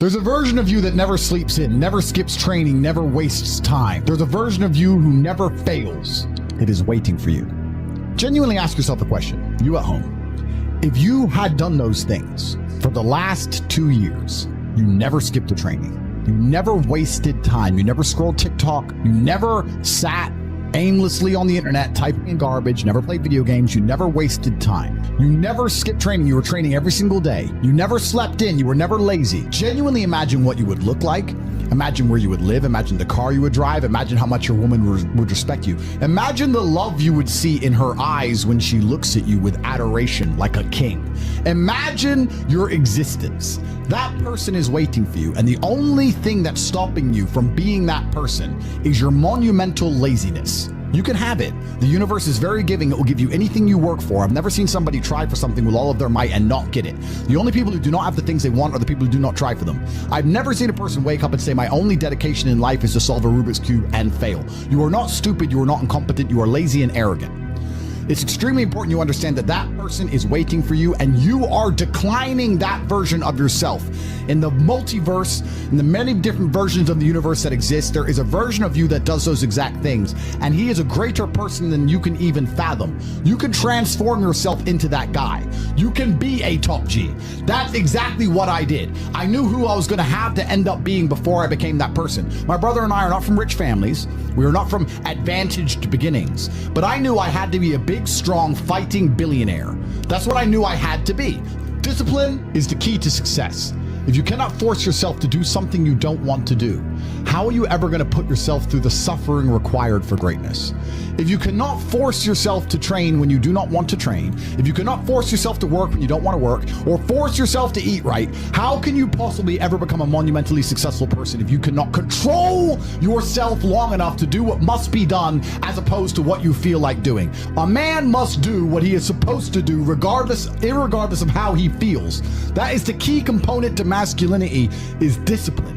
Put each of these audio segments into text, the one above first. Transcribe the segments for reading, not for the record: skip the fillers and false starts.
There's a version of you that never sleeps in, never skips training, never wastes time. There's a version of you who never fails. It is waiting for you. Genuinely ask yourself a question, you at home. If you had done those things for the last 2 years, you never skipped a training, you never wasted time, you never scrolled TikTok, you never sat aimlessly on the internet typing in garbage, never played video games, you never wasted time, you never skipped training, you were training every single day, you never slept in, you were never lazy. Genuinely imagine what you would look like. Imagine where you would live. Imagine the car you would drive. Imagine how much your woman would respect you. Imagine the love you would see in her eyes when she looks at you with adoration like a king. Imagine your existence. That person is waiting for you, and the only thing that's stopping you from being that person is your monumental laziness. You can have it. The universe is very giving. It will give you anything you work for. I've never seen somebody try for something with all of their might and not get it. The only people who do not have the things they want are the people who do not try for them. I've never seen a person wake up and say, my only dedication in life is to solve a Rubik's Cube and fail. You are not stupid. You are not incompetent. You are lazy and arrogant. It's extremely important you understand that that person is waiting for you, and you are declining that version of yourself. In the multiverse, in the many different versions of the universe that exist, there is a version of you that does those exact things, and he is a greater person than you can even fathom. You can transform yourself into that guy. You can be a top G. That's exactly what I did. I knew who I was going to have to end up being before I became that person. My brother and I are not from rich families. We are not from advantaged beginnings, but I knew I had to be a big, strong, fighting billionaire. That's what I knew I had to be. Discipline is the key to success. If you cannot force yourself to do something you don't want to do, how are you ever going to put yourself through the suffering required for greatness? If you cannot force yourself to train when you do not want to train, if you cannot force yourself to work when you don't want to work, or force yourself to eat right, how can you possibly ever become a monumentally successful person if you cannot control yourself long enough to do what must be done as opposed to what you feel like doing? A man must do what he is supposed to do irregardless of how he feels. That is the key component to masculinity, is discipline.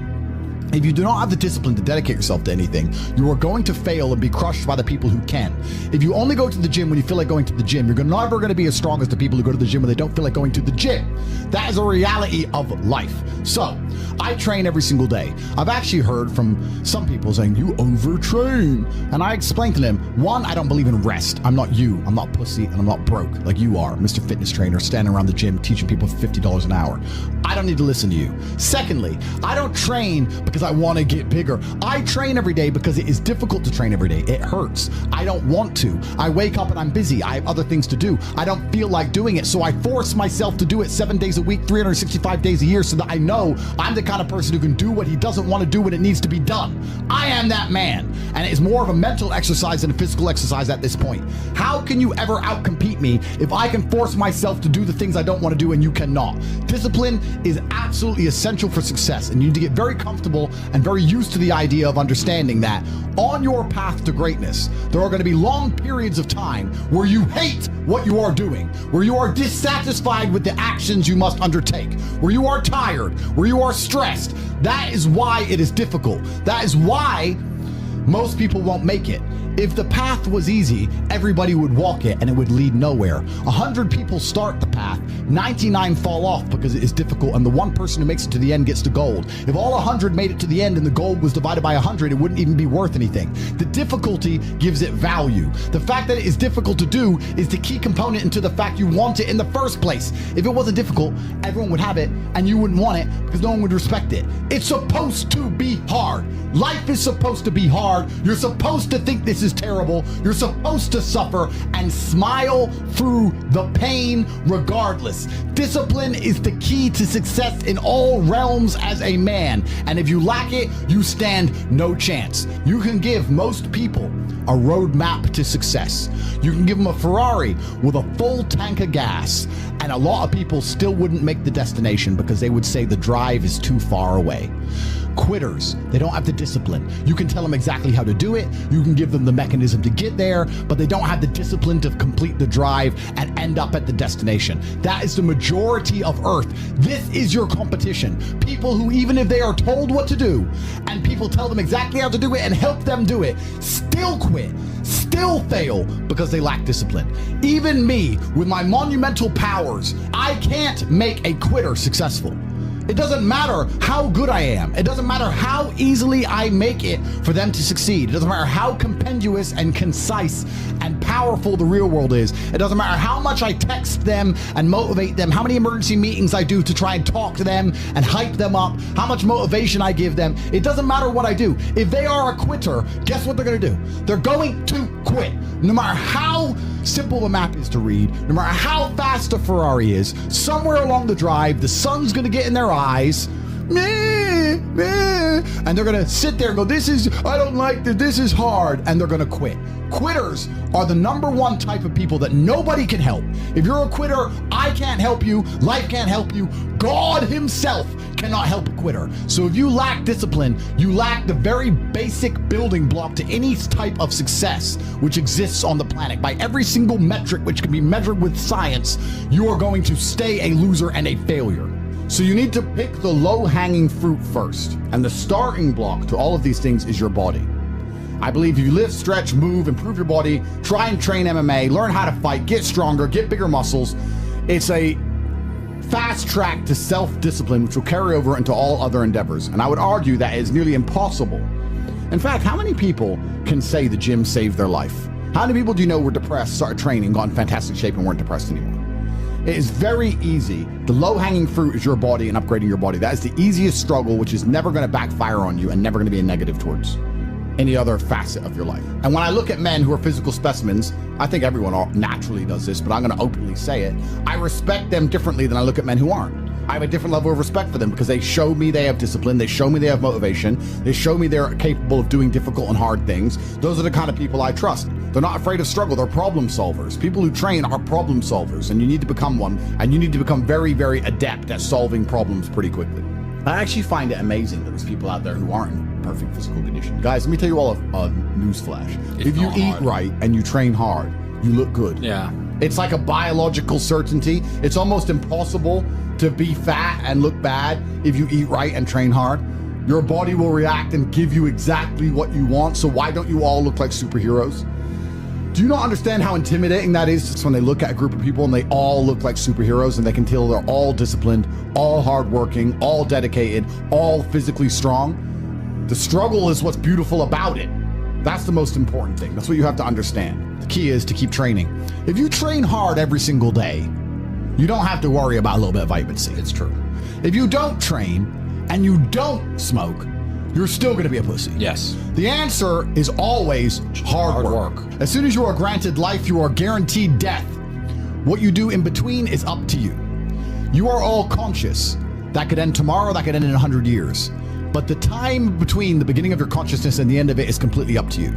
If you do not have the discipline to dedicate yourself to anything, you are going to fail and be crushed by the people who can. If you only go to the gym when you feel like going to the gym, you're never going to be as strong as the people who go to the gym when they don't feel like going to the gym. That is a reality of life. So, I train every single day. I've actually heard from some people saying, you overtrain. And I explained to them, one, I don't believe in rest. I'm not you. I'm not pussy, and I'm not broke like you are, Mr. Fitness Trainer, standing around the gym teaching people for $50 an hour. I don't need to listen to you. Secondly, I don't train because I want to get bigger. I train every day because it is difficult to train every day. It hurts. I don't want to. I wake up and I'm busy. I have other things to do. I don't feel like doing it, so I force myself to do it 7 days a week, 365 days a year, so that I know I'm the kind of person who can do what he doesn't want to do when it needs to be done. I am that man, and it is more of a mental exercise than a physical exercise at this point. How can you ever outcompete me if I can force myself to do the things I don't want to do and you cannot? Discipline is absolutely essential for success, and you need to get very comfortable and very used to the idea of understanding that on your path to greatness, there are going to be long periods of time where you hate what you are doing, where you are dissatisfied with the actions you must undertake, where you are tired, where you are stressed. That is why it is difficult. That is why most people won't make it. If the path was easy, everybody would walk it and it would lead nowhere. 100 people start the path, 99 fall off because it is difficult, and the one person who makes it to the end gets the gold. If all 100 made it to the end and the gold was divided by 100, it wouldn't even be worth anything. The difficulty gives it value. The fact that it is difficult to do is the key component into the fact you want it in the first place. If it wasn't difficult, everyone would have it and you wouldn't want it because no one would respect it. It's supposed to be hard. Life is supposed to be hard. You're supposed to think this is terrible. You're supposed to suffer and smile through the pain regardless. Discipline is the key to success in all realms as a man. And if you lack it, you stand no chance. You can give most people a roadmap to success. You can give them a Ferrari with a full tank of gas, and a lot of people still wouldn't make the destination because they would say the drive is too far away. Quitters, they don't have the discipline. You can tell them exactly how to do it. You can give them the mechanism to get there, but they don't have the discipline to complete the drive and end up at the destination. That is the majority of Earth. This is your competition. People who, even if they are told what to do and people tell them exactly how to do it and help them do it, still quit, still fail because they lack discipline. Even me, with my monumental powers, I can't make a quitter successful. It doesn't matter how good I am. It doesn't matter how easily I make it for them to succeed. It doesn't matter how compendious and concise and powerful the real world is. It doesn't matter how much I text them and motivate them, how many emergency meetings I do to try and talk to them and hype them up, how much motivation I give them. It doesn't matter what I do. If they are a quitter, guess what they're going to do? They're going to quit. No matter how simple the map is to read, no matter how fast a Ferrari is, somewhere along the drive, the sun's going to get in their eyes, and they're going to sit there and go, I don't like this, this is hard, and they're going to quit. Quitters are the #1 type of people that nobody can help. If you're a quitter, I can't help you, life can't help you, God himself cannot help a quitter. So if you lack discipline, you lack the very basic building block to any type of success which exists on the planet. By every single metric which can be measured with science, you are going to stay a loser and a failure. So you need to pick the low-hanging fruit first. And the starting block to all of these things is your body. I believe if you lift, stretch, move, improve your body, try and train MMA, learn how to fight, get stronger, get bigger muscles, it's a fast track to self-discipline, which will carry over into all other endeavors. And I would argue that is nearly impossible. In fact, how many people can say the gym saved their life? How many people do you know were depressed, started training, got in fantastic shape, and weren't depressed anymore? It is very easy. The low-hanging fruit is your body and upgrading your body. That is the easiest struggle, which is never going to backfire on you and never going to be a negative towards any other facet of your life. And when I look at men who are physical specimens, I think everyone naturally does this, but I'm going to openly say it. I respect them differently than I look at men who aren't. I have a different level of respect for them because they show me they have discipline. They show me they have motivation. They show me they're capable of doing difficult and hard things. Those are the kind of people I trust. They're not afraid of struggle. They're problem solvers. People who train are problem solvers, and you need to become one, and you need to become very, very adept at solving problems pretty quickly. I actually find it amazing that there's people out there who aren't in perfect physical condition. Guys, let me tell you all a news flash. If you eat right and you train hard, you look good. Yeah. It's like a biological certainty. It's almost impossible to be fat and look bad if you eat right and train hard. Your body will react and give you exactly what you want. So why don't you all look like superheroes? Do you not understand how intimidating that is just when they look at a group of people and they all look like superheroes and they can tell they're all disciplined, all hardworking, all dedicated, all physically strong? The struggle is what's beautiful about it. That's the most important thing. That's what you have to understand. The key is to keep training. If you train hard every single day, you don't have to worry about a little bit of vitamin C. It's true. If you don't train and you don't smoke, you're still going to be a pussy. Yes. The answer is always hard work. As soon as you are granted life, you are guaranteed death. What you do in between is up to you. You are all conscious. That could end tomorrow, that could end in 100 years. But the time between the beginning of your consciousness and the end of it is completely up to you.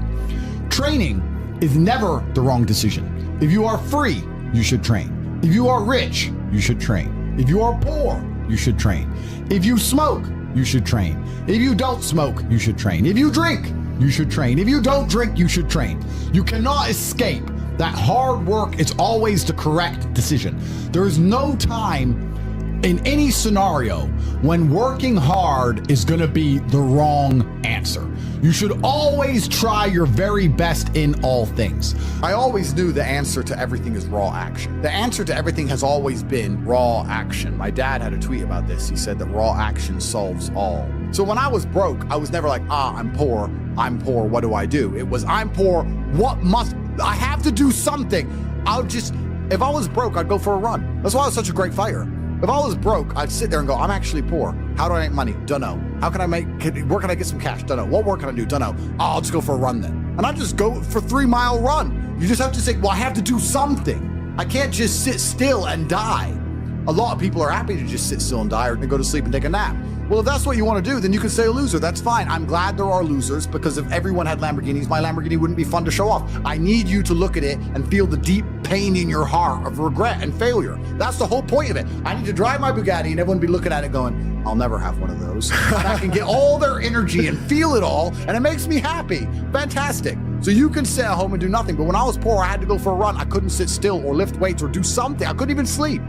Training is never the wrong decision. If you are free, you should train. If you are rich, you should train. If you are poor, you should train. If you smoke, you should train. If you don't smoke, you should train. If you drink, you should train. If you don't drink, you should train. You cannot escape that hard work is always the correct decision. There is no time in any scenario when working hard is going to be the wrong answer. You should always try your very best in all things. I always knew the answer to everything is raw action. The answer to everything has always been raw action. My dad had a tweet about this. He said that raw action solves all. So when I was broke, I was never like, I'm poor, what do I do? It was, I'm poor, I have to do something. If I was broke, I'd go for a run. That's why I was such a great fighter. If I was broke, I'd sit there and go, I'm actually poor. How do I make money? Dunno. Where can I get some cash? Dunno. What work can I do? Dunno. I'll just go for a run then. And I just go for a 3-mile run. You just have to say, well, I have to do something. I can't just sit still and die. A lot of people are happy to just sit still and die or to go to sleep and take a nap. Well, if that's what you want to do, then you can say a loser. That's fine. I'm glad there are losers because if everyone had Lamborghinis, my Lamborghini wouldn't be fun to show off. I need you to look at it and feel the deep pain in your heart of regret and failure. That's the whole point of it. I need to drive my Bugatti and everyone be looking at it going, I'll never have one of those. And I can get all their energy and feel it all, and it makes me happy. Fantastic. So you can sit at home and do nothing. But when I was poor, I had to go for a run. I couldn't sit still or lift weights or do something. I couldn't even sleep.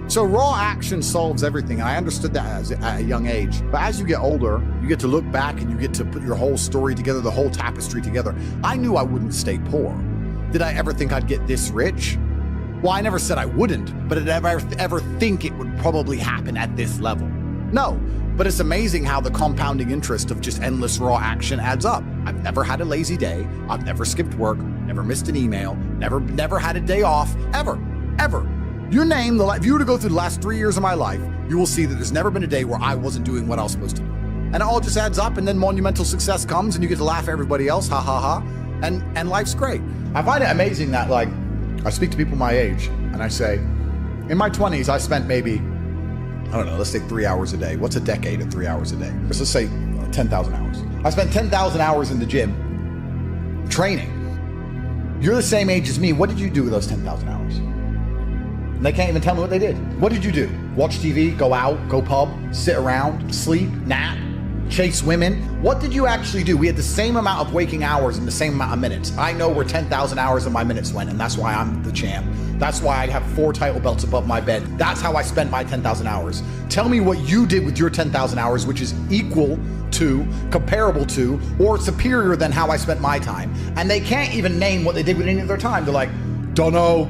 So raw action solves everything, and I understood that at a young age. But as you get older, you get to look back and you get to put your whole story together, the whole tapestry together. I knew I wouldn't stay poor. Did I ever think I'd get this rich? Well, I never said I wouldn't, but did I ever think it would probably happen at this level? No, but it's amazing how the compounding interest of just endless raw action adds up. I've never had a lazy day. I've never skipped work, never missed an email, never had a day off, ever. You name if you were to go through the last 3 years of my life, you will see that there's never been a day where I wasn't doing what I was supposed to do. And it all just adds up, and then monumental success comes and you get to laugh at everybody else, ha ha ha, and life's great. I find it amazing that I speak to people my age and I say, in my 20s, I spent maybe, I don't know, let's say 3 hours a day. What's a decade at 3 hours a day? Let's just say 10,000 hours. I spent 10,000 hours in the gym training. You're the same age as me. What did you do with those 10,000 hours? And they can't even tell me what they did. What did you do? Watch TV, go out, go pub, sit around, sleep, nap, chase women? What did you actually do? We had the same amount of waking hours and the same amount of minutes. I know where 10,000 hours of my minutes went, and that's why I'm the champ. That's why I have 4 title belts above my bed. That's how I spent my 10,000 hours. Tell me what you did with your 10,000 hours, which is equal to, comparable to, or superior than how I spent my time. And they can't even name what they did with any of their time. They're like, don't know.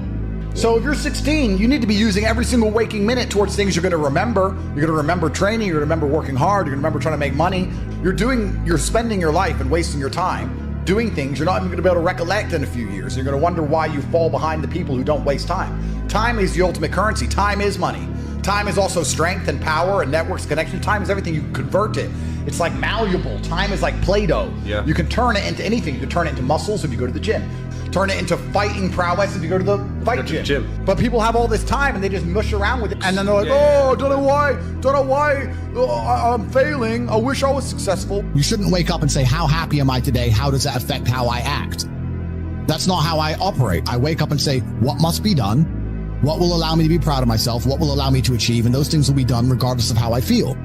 So if you're 16, you need to be using every single waking minute towards things you're going to remember. You're going to remember training. You're going to remember working hard. You're going to remember trying to make money. You're spending your life and wasting your time doing things you're not even going to be able to recollect in a few years. You're going to wonder why you fall behind the people who don't waste time. Time is the ultimate currency. Time is money. Time is also strength and power and networks, connection. Time is everything. You can convert it. It's like malleable. Time is like Play-Doh. Yeah. You can turn it into anything. You can turn it into muscles if you go to the gym. Turn it into fighting prowess if you go to the fight gym. But people have all this time and they just mush around with it. And then they're like, don't know why I'm failing. I wish I was successful. You shouldn't wake up and say, how happy am I today? How does that affect how I act? That's not how I operate. I wake up and say, what must be done? What will allow me to be proud of myself? What will allow me to achieve? And those things will be done regardless of how I feel.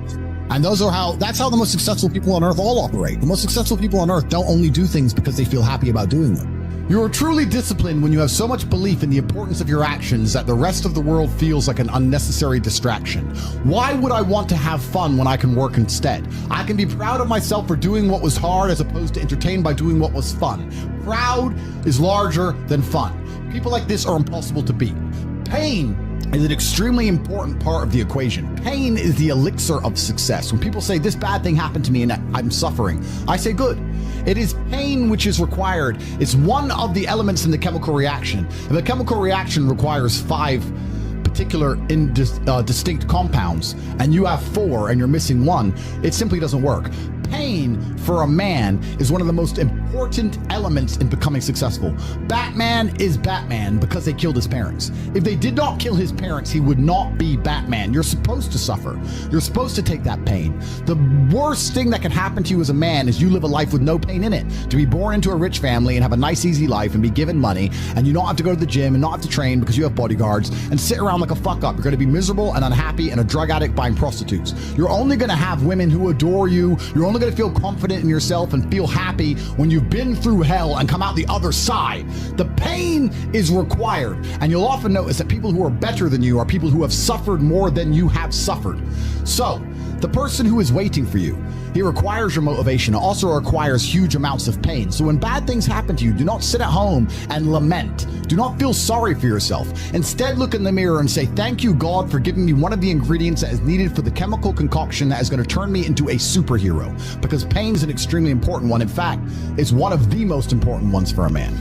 And that's how the most successful people on earth all operate. The most successful people on earth don't only do things because they feel happy about doing them. You are truly disciplined when you have so much belief in the importance of your actions that the rest of the world feels like an unnecessary distraction. Why would I want to have fun when I can work instead? I can be proud of myself for doing what was hard as opposed to entertained by doing what was fun. Proud is larger than fun. People like this are impossible to beat. Pain is an extremely important part of the equation. Pain is the elixir of success. When people say this bad thing happened to me and I'm suffering, I say good. It is pain which is required. It's one of the elements in the chemical reaction. If a chemical reaction requires 5 particular distinct compounds and you have 4 and you're missing 1, it simply doesn't work. Pain for a man is one of the most important elements in becoming successworBatman is Batman because they killed his parents. If they did not kill his parents, he would not be Batman. You're supposed to suffer. You're supposed to take that pain. The worst thing that can happen to you as a man is you live a life with no pain in it. To be born into a rich family and have a nice, easy life and be given money and you don't have to go to the gym and not have to train because you have bodyguards and sit around like a fuck up. You're going to be miserable and unhappy and a drug addict buying prostitutes. You're only going to have women who adore you. You're only going to feel confident in yourself and feel happy when you've been through hell and come out the other side. The pain is required, and you'll often notice that people who are better than you are people who have suffered more than you have suffered. So, the person who is waiting for you, he requires your motivation. It also requires huge amounts of pain. So when bad things happen to you, do not sit at home and lament. Do not feel sorry for yourself. Instead, look in the mirror and say, thank you, God, for giving me one of the ingredients that is needed for the chemical concoction that is going to turn me into a superhero. Because pain is an extremely important one. In fact, it's one of the most important ones for a man.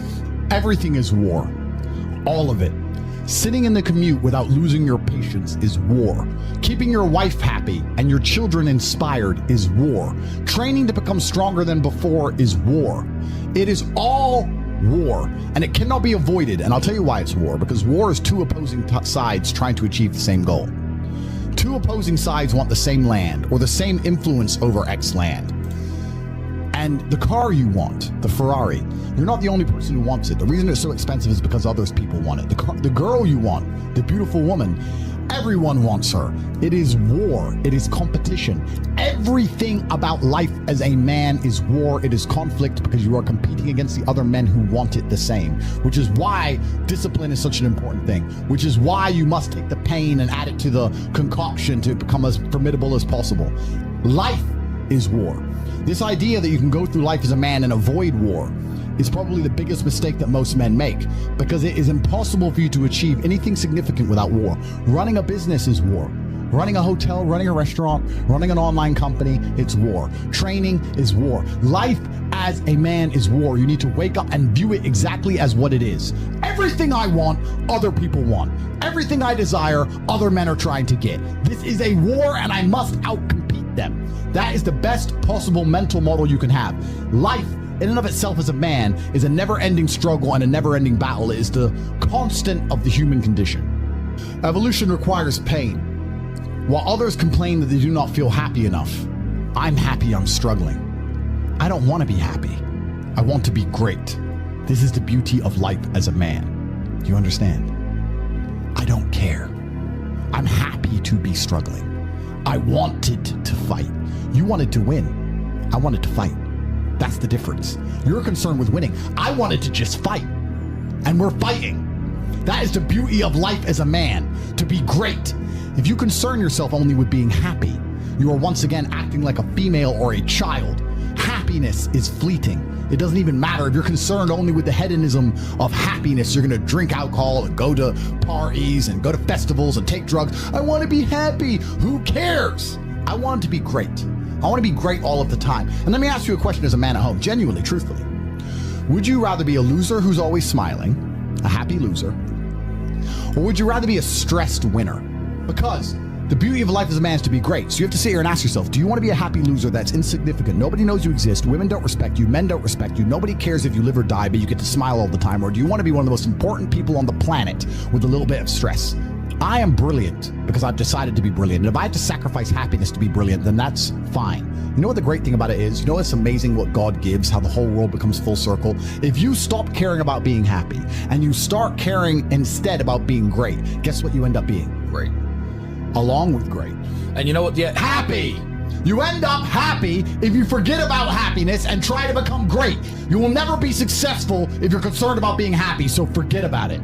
Everything is war. All of it. Sitting in the commute without losing your patience is war. Keeping your wife happy and your children inspired is war. Training to become stronger than before is war. It is all war, and it cannot be avoided. And I'll tell you why it's war, because war is 2 opposing sides trying to achieve the same goal. 2 opposing sides want the same land or the same influence over X land. And the car you want, the Ferrari, you're not the only person who wants it. The reason it's so expensive is because others people want it. The girl you want, the beautiful woman, everyone wants her. It is war. It is competition. Everything about life as a man is war. It is conflict because you are competing against the other men who want it the same, which is why discipline is such an important thing, which is why you must take the pain and add it to the concoction to become as formidable as possible. Life is war. This idea that you can go through life as a man and avoid war is probably the biggest mistake that most men make, because it is impossible for you to achieve anything significant without war. Running a business is war. Running a hotel, running a restaurant, running an online company, it's war. Training is war. Life as a man is war. You need to wake up and view it exactly as what it is. Everything I want, other people want. Everything I desire, other men are trying to get. This is a war and I must outcompete them. That is the best possible mental model you can have. Life in and of itself as a man is a never-ending struggle and a never-ending battle. It is the constant of the human condition. Evolution requires pain. While others complain that they do not feel happy enough, I'm happy I'm struggling. I don't want to be happy. I want to be great. This is the beauty of life as a man. Do you understand? I don't care. I'm happy to be struggling. I wanted to fight. You wanted to win. I wanted to fight. That's the difference. You're concerned with winning. I wanted to just fight. And we're fighting. That is the beauty of life as a man, to be great. If you concern yourself only with being happy, you are once again acting like a female or a child. Happiness is fleeting. It doesn't even matter if you're concerned only with the hedonism of happiness. You're going to drink alcohol and go to parties and go to festivals and take drugs. I want to be happy. Who cares? I want to be great. I want to be great all of the time. And let me ask you a question as a man at home, genuinely, truthfully. Would you rather be a loser who's always smiling, a happy loser, or would you rather be a stressed winner? Because the beauty of life as a man is to be great. So you have to sit here and ask yourself, do you want to be a happy loser that's insignificant? Nobody knows you exist. Women don't respect you. Men don't respect you. Nobody cares if you live or die, but you get to smile all the time. Or do you want to be one of the most important people on the planet with a little bit of stress? I am brilliant because I've decided to be brilliant. And if I have to sacrifice happiness to be brilliant, then that's fine. You know what the great thing about it is? You know it's amazing what God gives, how the whole world becomes full circle? If you stop caring about being happy and you start caring instead about being great, guess what you end up being? Great. Along with great. And you know what? Yeah, Happy. You end up happy if you forget about happiness and try to become great. You will never be successful if you're concerned about being happy, so forget about it.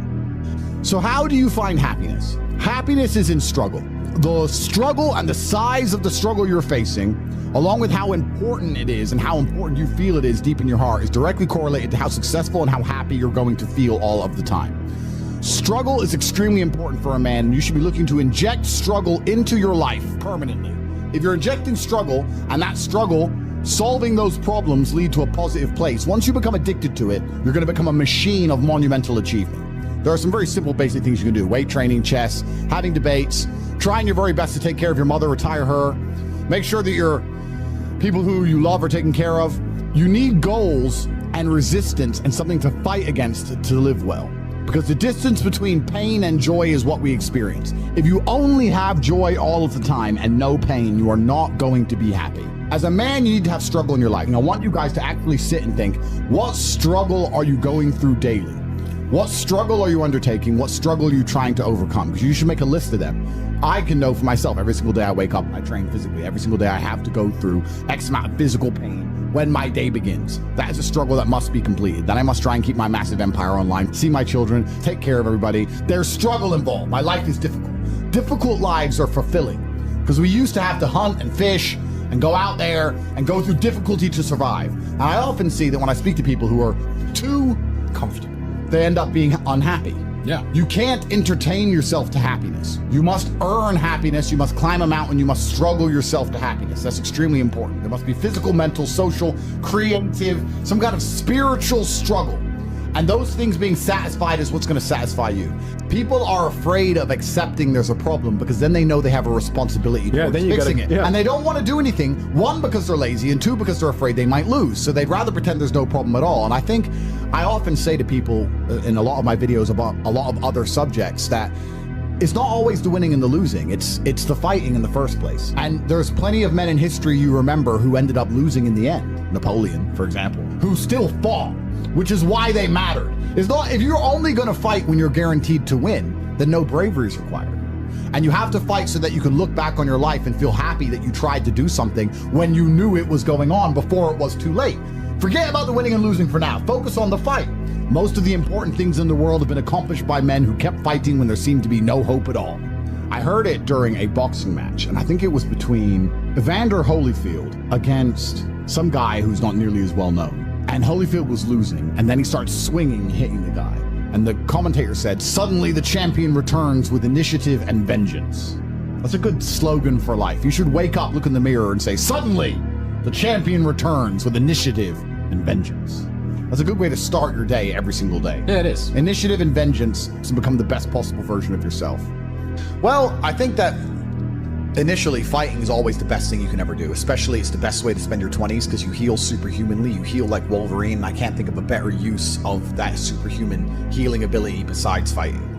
So how do you find happiness? Happiness is in struggle. The struggle and the size of the struggle you're facing, along with how important it is and how important you feel it is deep in your heart, is directly correlated to how successful and how happy you're going to feel all of the time. Struggle is extremely important for a man, and you should be looking to inject struggle into your life permanently. If you're injecting struggle, and that struggle, solving those problems lead to a positive place, once you become addicted to it, you're going to become a machine of monumental achievement. There are some very simple basic things you can do. Weight training, chess, having debates, trying your very best to take care of your mother, retire her, make sure that your people who you love are taken care of. You need goals and resistance and something to fight against to live well. Because the distance between pain and joy is what we experience. If you only have joy all of the time and no pain, you are not going to be happy. As a man, you need to have struggle in your life. And I want you guys to actually sit and think, what struggle are you going through daily? What struggle are you undertaking? What struggle are you trying to overcome? Because you should make a list of them. I can know for myself, every single day I wake up and I train physically. Every single day I have to go through X amount of physical pain when my day begins. That is a struggle that must be completed. Then I must try and keep my massive empire online, see my children, take care of everybody. There's struggle involved. My life is difficult. Difficult lives are fulfilling because we used to have to hunt and fish and go out there and go through difficulty to survive. And I often see that when I speak to people who are too comfortable, they end up being unhappy. Yeah. You can't entertain yourself to happiness. You must earn happiness. You must climb a mountain. You must struggle yourself to happiness. That's extremely important. There must be physical, mental, social, creative, some kind of spiritual struggle. And those things being satisfied is what's going to satisfy you. People are afraid of accepting there's a problem because then they know they have a responsibility towards fixing it. Yeah. And they don't want to do anything, one, because they're lazy, and two, because they're afraid they might lose. So they'd rather pretend there's no problem at all. And I think I often say to people in a lot of my videos about a lot of other subjects that it's not always the winning and the losing. It's the fighting in the first place. And there's plenty of men in history you remember who ended up losing in the end. Napoleon, for example, who still fought, which is why they mattered. It's not, if you're only going to fight when you're guaranteed to win, then no bravery is required. And you have to fight so that you can look back on your life and feel happy that you tried to do something when you knew it was going on before it was too late. Forget about the winning and losing for now. Focus on the fight. Most of the important things in the world have been accomplished by men who kept fighting when there seemed to be no hope at all. I heard it during a boxing match, and I think it was between Evander Holyfield against some guy who's not nearly as well known. And Holyfield was losing, and then he starts swinging, hitting the guy. And the commentator said, suddenly the champion returns with initiative and vengeance. That's a good slogan for life. You should wake up, look in the mirror, and say, suddenly, the champion returns with initiative and vengeance. That's a good way to start your day every single day. Yeah, it is. Initiative and vengeance to become the best possible version of yourself. Well, I think that initially, fighting is always the best thing you can ever do. Especially, it's the best way to spend your 20s because you heal superhumanly. You heal like Wolverine. And I can't think of a better use of that superhuman healing ability besides fighting.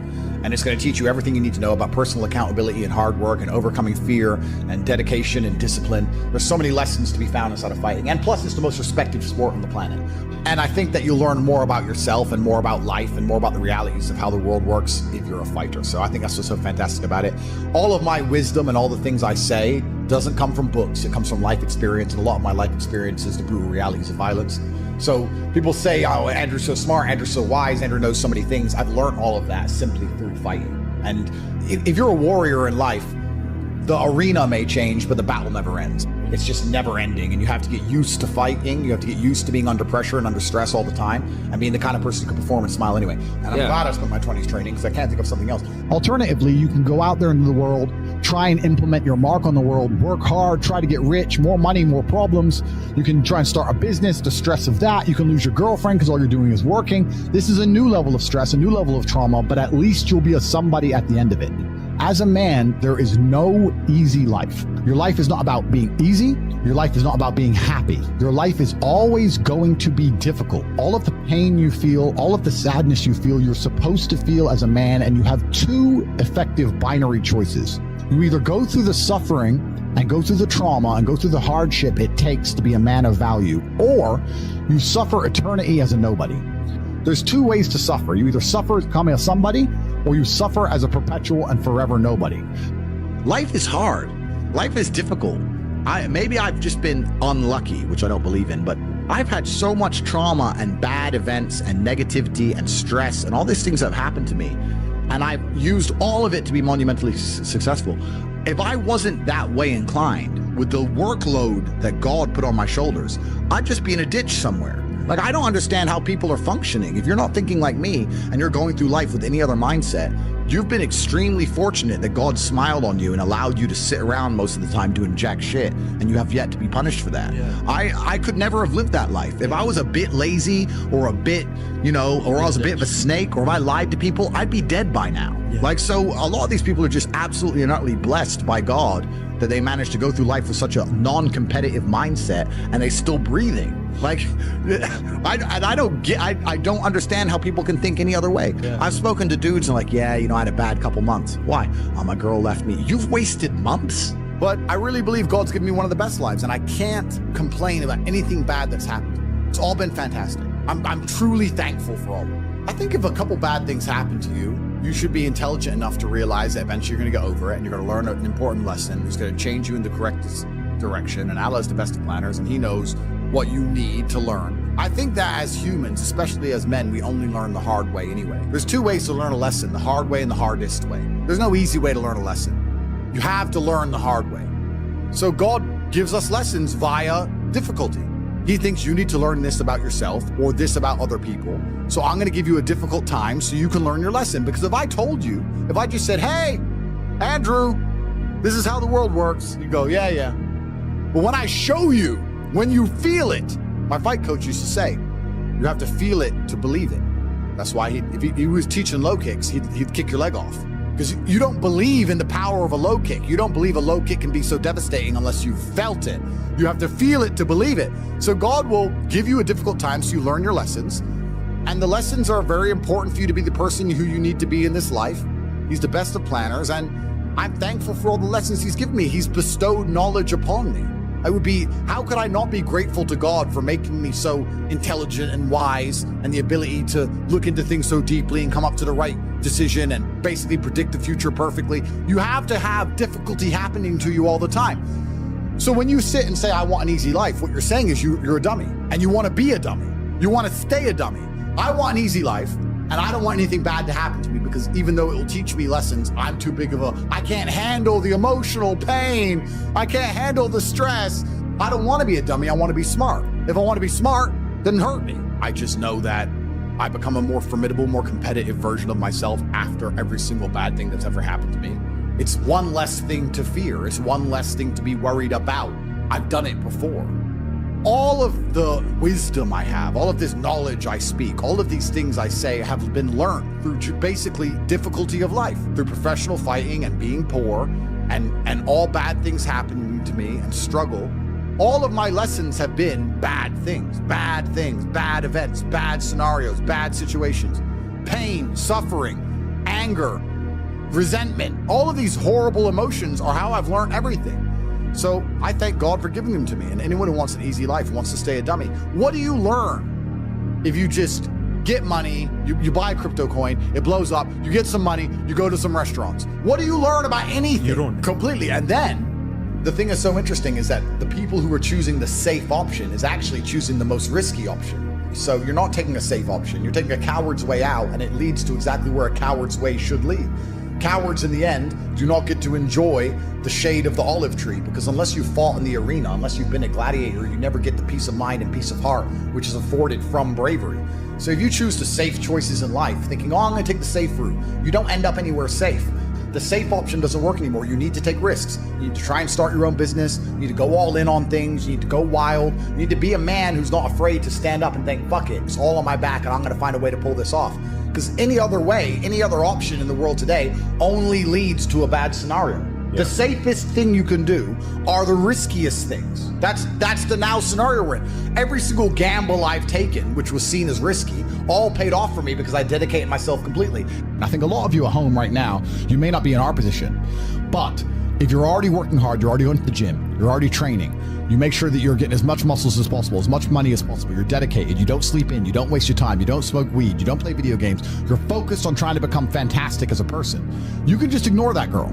And it's going to teach you everything you need to know about personal accountability and hard work and overcoming fear and dedication and discipline. There's so many lessons to be found inside of fighting. And plus, it's the most respected sport on the planet. And I think that you'll learn more about yourself and more about life and more about the realities of how the world works if you're a fighter. So I think that's what's so fantastic about it. All of my wisdom and all the things I say doesn't come from books. It comes from life experience. And a lot of my life experience is the brutal realities of violence. So people say, oh, Andrew's so smart, Andrew's so wise, Andrew knows so many things. I've learned all of that simply through fighting. And if you're a warrior in life, the arena may change, but the battle never ends. It's just never ending. And you have to get used to fighting. You have to get used to being under pressure and under stress all the time and being the kind of person who can perform and smile anyway. And I'm glad I spent my 20s training because I can't think of something else. Alternatively, you can go out there into the world, try and implement your mark on the world, work hard, try to get rich, more money, more problems. You can try and start a business, the stress of that. You can lose your girlfriend because all you're doing is working. This is a new level of stress, a new level of trauma, but at least you'll be a somebody at the end of it. As a man, there is no easy life. Your life is not about being easy. Your life is not about being happy. Your life is always going to be difficult. All of the pain you feel, all of the sadness you feel, you're supposed to feel as a man, and you have two effective binary choices. You either go through the suffering and go through the trauma and go through the hardship it takes to be a man of value, or you suffer eternity as a nobody. There's two ways to suffer. You either suffer as becoming a somebody, or you suffer as a perpetual and forever nobody. Life is hard. Life is difficult. Maybe I've just been unlucky, which I don't believe in, but I've had so much trauma and bad events and negativity and stress and all these things that have happened to me, and I've used all of it to be monumentally successful. If I wasn't that way inclined with the workload that God put on my shoulders, I'd just be in a ditch somewhere. Like, I don't understand how people are functioning. If you're not thinking like me and you're going through life with any other mindset, you've been extremely fortunate that God smiled on you and allowed you to sit around most of the time doing jack shit, and you have yet to be punished for that. Yeah. I could never have lived that life. If I was a bit lazy or a bit, or I was a bit of a snake, or if I lied to people, I'd be dead by now. Yeah. Like, so a lot of these people are just absolutely and utterly blessed by God that they managed to go through life with such a non-competitive mindset and they're still breathing. Like, I don't understand how people can think any other way. Yeah. I've spoken to dudes and like, I had a bad couple months. Why? My girl left me. You've wasted months? But I really believe God's given me one of the best lives, and I can't complain about anything bad that's happened. It's all been fantastic. I'm truly thankful for all of it. I think if a couple bad things happen to you, you should be intelligent enough to realize that eventually you're going to get over it and you're going to learn an important lesson. It's going to change you in the correct direction. And Allah is the best of planners, and He knows what you need to learn. I think that as humans, especially as men, we only learn the hard way anyway. There's two ways to learn a lesson, the hard way and the hardest way. There's no easy way to learn a lesson. You have to learn the hard way. So God gives us lessons via difficulty. He thinks you need to learn this about yourself or this about other people. So I'm going to give you a difficult time so you can learn your lesson. Because if I told you, if I just said, hey, Andrew, this is how the world works, you go, yeah. But when I show you, when you feel it, my fight coach used to say, you have to feel it to believe it. That's why if he was teaching low kicks, he'd kick your leg off. Because you don't believe in the power of a low kick. You don't believe a low kick can be so devastating unless you've felt it. You have to feel it to believe it. So God will give you a difficult time so you learn your lessons. And the lessons are very important for you to be the person who you need to be in this life. He's the best of planners, and I'm thankful for all the lessons He's given me. He's bestowed knowledge upon me. How could I not be grateful to God for making me so intelligent and wise, and the ability to look into things so deeply and come up to the right decision and basically predict the future perfectly? You have to have difficulty happening to you all the time. So when you sit and say, I want an easy life, what you're saying is you're a dummy, and you want to be a dummy. You want to stay a dummy. I want an easy life, and I don't want anything bad to happen to me, because even though it will teach me lessons, I'm too big of I can't handle the emotional pain. I can't handle the stress. I don't want to be a dummy. I want to be smart. If I want to be smart, then hurt me. I just know that I become a more formidable, more competitive version of myself after every single bad thing that's ever happened to me. It's one less thing to fear. It's one less thing to be worried about. I've done it before. All of the wisdom I have, all of this knowledge I speak, all of these things I say have been learned through basically difficulty of life, through professional fighting and being poor and all bad things happening to me and struggle. All of my lessons have been bad things, bad events, bad scenarios, bad situations, pain, suffering, anger, resentment. All of these horrible emotions are how I've learned everything. So I thank God for giving them to me. And anyone who wants an easy life wants to stay a dummy. What do you learn if you just get money, you buy a crypto coin, it blows up, you get some money, you go to some restaurants? What do you learn about anything? You don't. Completely. And then the thing that's so interesting is that the people who are choosing the safe option is actually choosing the most risky option. So you're not taking a safe option, you're taking a coward's way out, and it leads to exactly where a coward's way should lead. Cowards in the end do not get to enjoy the shade of the olive tree, because unless you fought in the arena, unless you've been a gladiator, you never get the peace of mind and peace of heart, which is afforded from bravery. So if you choose the safe choices in life, thinking, oh, I'm gonna take the safe route, you don't end up anywhere safe. The safe option doesn't work anymore. You need to take risks. You need to try and start your own business. You need to go all in on things. You need to go wild. You need to be a man who's not afraid to stand up and think, fuck it, it's all on my back and I'm gonna find a way to pull this off. Because any other way, any other option in the world today only leads to a bad scenario. Yeah. The safest thing you can do are the riskiest things. That's the now scenario we're in. Every single gamble I've taken, which was seen as risky, all paid off for me because I dedicated myself completely. I think a lot of you at home right now, you may not be in our position, but if you're already working hard, you're already going to the gym, you're already training, you make sure that you're getting as much muscles as possible, as much money as possible, you're dedicated, you don't sleep in, you don't waste your time, you don't smoke weed, you don't play video games, you're focused on trying to become fantastic as a person. You can just ignore that girl.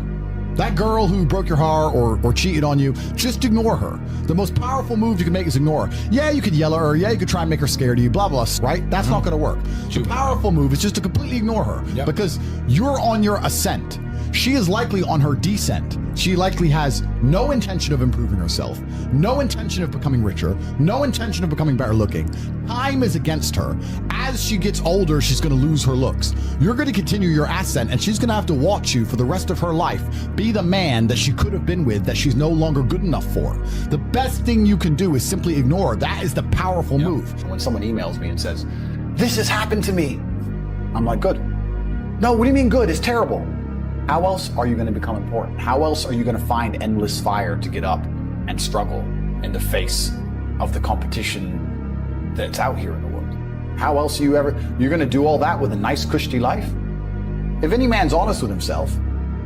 That girl who broke your heart or cheated on you, just ignore her. The most powerful move you can make is ignore her. Yeah, you could yell at her. Yeah, you could try and make her scared of you, blah, blah, right? That's not going to work. The powerful move is just to completely ignore her because you're on your ascent. She is likely on her descent. She likely has no intention of improving herself, no intention of becoming richer, no intention of becoming better looking. Time is against her. As she gets older, she's going to lose her looks. You're going to continue your ascent, and she's going to have to watch you for the rest of her life be the man that she could have been with that she's no longer good enough for. The best thing you can do is simply ignore her. That is the powerful move. When someone emails me and says, this has happened to me, I'm like, good. No, what do you mean good? It's terrible. How else are you going to become important? How else are you going to find endless fire to get up and struggle in the face of the competition that's out here in the world? How else are you're going to do all that with a nice, cushy life? If any man's honest with himself,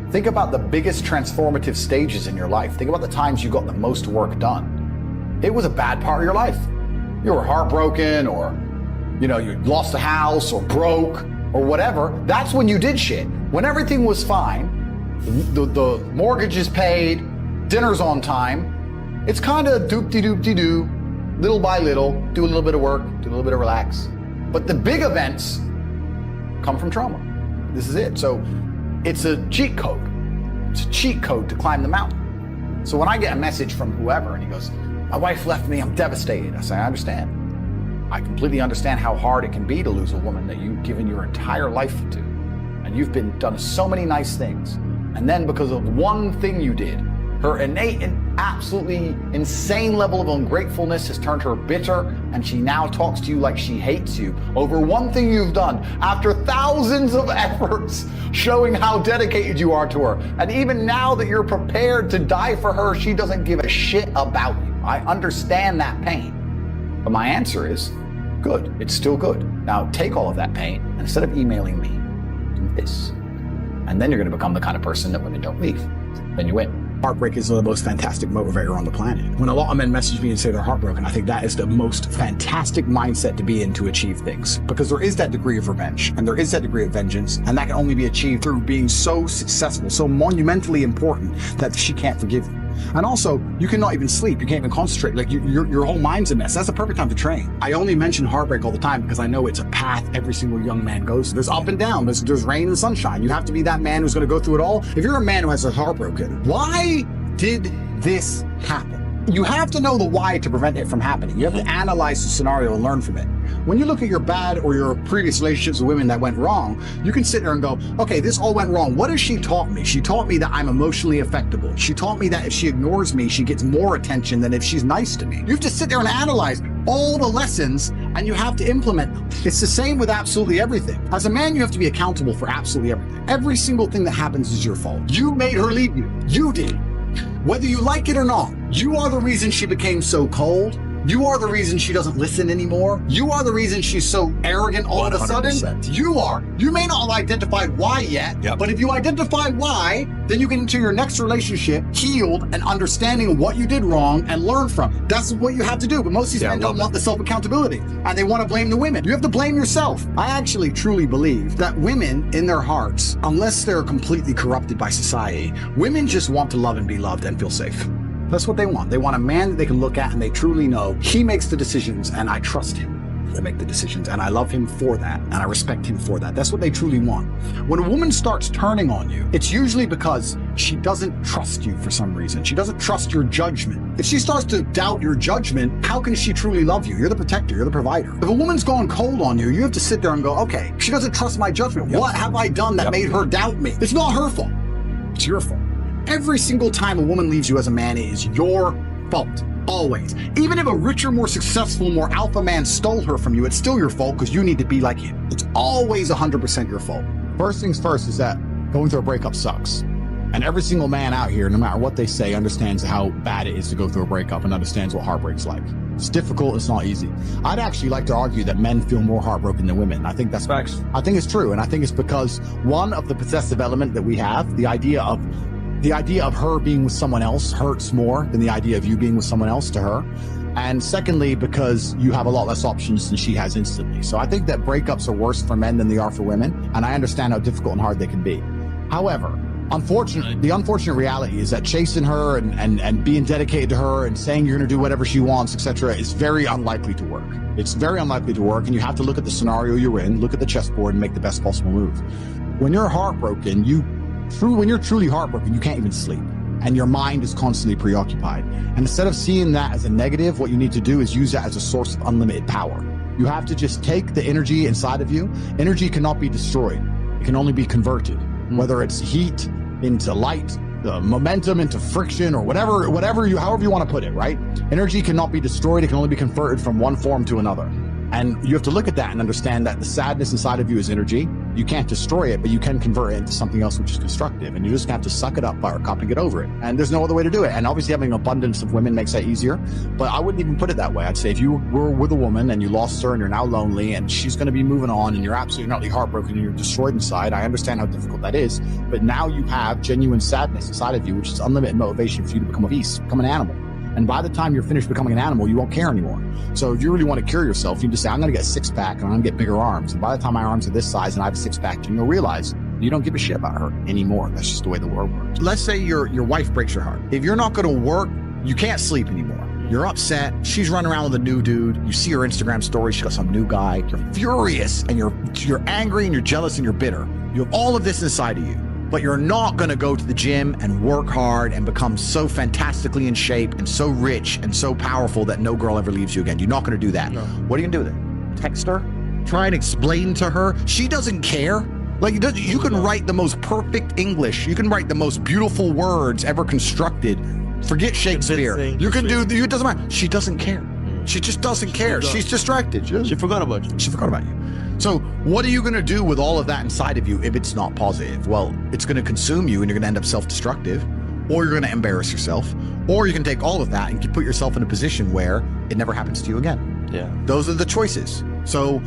think about the biggest transformative stages in your life. Think about the times you got the most work done. It was a bad part of your life. You were heartbroken, or, you lost a house, or broke, or whatever. That's when you did shit. When everything was fine, the mortgage is paid, dinner's on time, it's kind of doop-de-doop-de-doo, little by little, do a little bit of work, do a little bit of relax. But the big events come from trauma. This is it. So it's a cheat code. It's a cheat code to climb the mountain. So when I get a message from whoever and he goes, my wife left me, I'm devastated. I say, I understand. I completely understand how hard it can be to lose a woman that you've given your entire life to. And you've done so many nice things. And then because of one thing you did, her innate and absolutely insane level of ungratefulness has turned her bitter, and she now talks to you like she hates you over one thing you've done after thousands of efforts showing how dedicated you are to her. And even now that you're prepared to die for her, she doesn't give a shit about you. I understand that pain. But my answer is, good. It's still good. Now take all of that pain, and instead of emailing me, do this. And then you're going to become the kind of person that women don't leave. Then you win. Heartbreak is the most fantastic motivator on the planet. When a lot of men message me and say they're heartbroken, I think that is the most fantastic mindset to be in to achieve things. Because there is that degree of revenge, and there is that degree of vengeance, and that can only be achieved through being so successful, so monumentally important that she can't forgive you. And also, you cannot even sleep. You can't even concentrate. Like your whole mind's a mess. That's the perfect time to train. I only mention heartbreak all the time because I know it's a path every single young man goes through. There's up and down. There's rain and sunshine. You have to be that man who's going to go through it all. If you're a man who has a heartbroken, why did this happen? You have to know the why to prevent it from happening. You have to analyze the scenario and learn from it. When you look at your bad or your previous relationships with women that went wrong, you can sit there and go, okay, this all went wrong. What has she taught me? She taught me that I'm emotionally affectable. She taught me that if she ignores me, she gets more attention than if she's nice to me. You have to sit there and analyze all the lessons, and you have to implement them. It's the same with absolutely everything. As a man, you have to be accountable for absolutely everything. Every single thing that happens is your fault. You made her leave you. You did. Whether you like it or not, you are the reason she became so cold. You are the reason she doesn't listen anymore. You are the reason she's so arrogant all of a sudden. You are. You may not have identified why yet, but if you identify why, then you get into your next relationship healed and understanding what you did wrong and learn from it. That's what you have to do. But most of these men don't want the self-accountability, and they want to blame the women. You have to blame yourself. I actually truly believe that women in their hearts, unless they're completely corrupted by society, women just want to love and be loved and feel safe. That's what they want. They want a man that they can look at and they truly know he makes the decisions and I trust him to make the decisions and I love him for that and I respect him for that. That's what they truly want. When a woman starts turning on you, it's usually because she doesn't trust you for some reason. She doesn't trust your judgment. If she starts to doubt your judgment, how can she truly love you? You're the protector, you're the provider. If a woman's gone cold on you, you have to sit there and go, okay, she doesn't trust my judgment. What have I done that made her doubt me? It's not her fault. It's your fault. Every single time a woman leaves you as a man, it is your fault. Always. Even if a richer, more successful, more alpha man stole her from you, it's still your fault because you need to be like him. It's always 100% your fault. First things first is that going through a breakup sucks. And every single man out here, no matter what they say, understands how bad it is to go through a breakup and understands what heartbreak's like. It's difficult, it's not easy. I'd actually like to argue that men feel more heartbroken than women. I think that's facts. I think it's true. And I think it's because, one, of the possessive element that we have, the idea of her being with someone else hurts more than the idea of you being with someone else to her. And secondly, because you have a lot less options than she has instantly. So I think that breakups are worse for men than they are for women. And I understand how difficult and hard they can be. However, unfortunately, the unfortunate reality is that chasing her and being dedicated to her and saying you're going to do whatever she wants, etc., is very unlikely to work. It's very unlikely to work. And you have to look at the scenario you're in, look at the chessboard and make the best possible move. When you're heartbroken, when you're truly heartbroken, you can't even sleep and your mind is constantly preoccupied. And instead of seeing that as a negative, what you need to do is use that as a source of unlimited power. You have to just take the energy inside of you. Energy cannot be destroyed. It can only be converted, whether it's heat into light, the momentum into friction, or however you want to put it, right? Energy cannot be destroyed. It can only be converted from one form to another. And you have to look at that and understand that the sadness inside of you is energy. You can't destroy it, but you can convert it into something else which is constructive. And you just have to suck it up, buttercup, and get over it. And there's no other way to do it. And obviously having an abundance of women makes that easier. But I wouldn't even put it that way. I'd say if you were with a woman and you lost her and you're now lonely and she's going to be moving on and you're absolutely utterly heartbroken and you're destroyed inside, I understand how difficult that is. But now you have genuine sadness inside of you, which is unlimited motivation for you to become a beast, become an animal. And by the time you're finished becoming an animal, you won't care anymore. So if you really want to cure yourself, you just say, I'm going to get a six-pack and I'm going to get bigger arms. And by the time my arms are this size and I have a six-pack, then you'll realize you don't give a shit about her anymore. That's just the way the world works. Let's say your wife breaks your heart. If you're not going to work, you can't sleep anymore. You're upset. She's running around with a new dude. You see her Instagram story. She got some new guy. You're furious and you're angry and you're jealous and you're bitter. You have all of this inside of you. But you're not going to go to the gym and work hard and become so fantastically in shape and so rich and so powerful that no girl ever leaves you again. You're not going to do that. No. What are you going to do with it? Text her? Try and explain to her? She doesn't care. Like, you can write the most perfect English. You can write the most beautiful words ever constructed. Forget Shakespeare. You can do, it doesn't matter. She doesn't care. She just doesn't care. She's distracted. She forgot about you. She forgot about you. So what are you going to do with all of that inside of you if it's not positive? Well, it's going to consume you and you're going to end up self-destructive, or you're going to embarrass yourself, or you can take all of that and put yourself in a position where it never happens to you again. Yeah. Those are the choices. So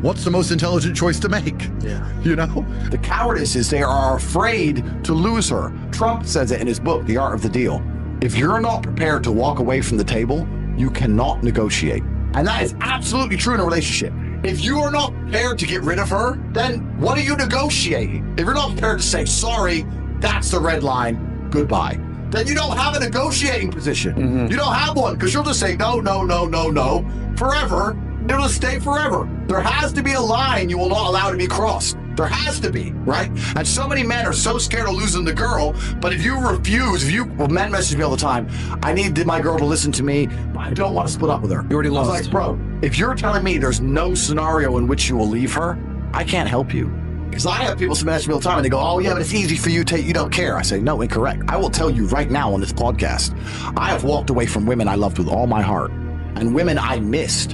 what's the most intelligent choice to make? Yeah. You know? The cowardice is they are afraid to lose her. Trump says it in his book, The Art of the Deal. If you're not prepared to walk away from the table, you cannot negotiate. And that is absolutely true in a relationship. If you are not prepared to get rid of her, then what are you negotiating? If you're not prepared to say, sorry, that's the red line, goodbye, then you don't have a negotiating position. Mm-hmm. You don't have one, because you'll just say no, no, no, no, no, forever. It'll just stay forever. There has to be a line you will not allow to be crossed. There has to be, right? And so many men are so scared of losing the girl, but if you refuse, men message me all the time, I need my girl to listen to me, but I don't want to split up with her. You already lost. I was like, bro, if you're telling me there's no scenario in which you will leave her, I can't help you. Because I have people message me all the time and they go, oh yeah, but it's easy for you, Tate, you don't care. I say, no, incorrect. I will tell you right now on this podcast, I have walked away from women I loved with all my heart and women I missed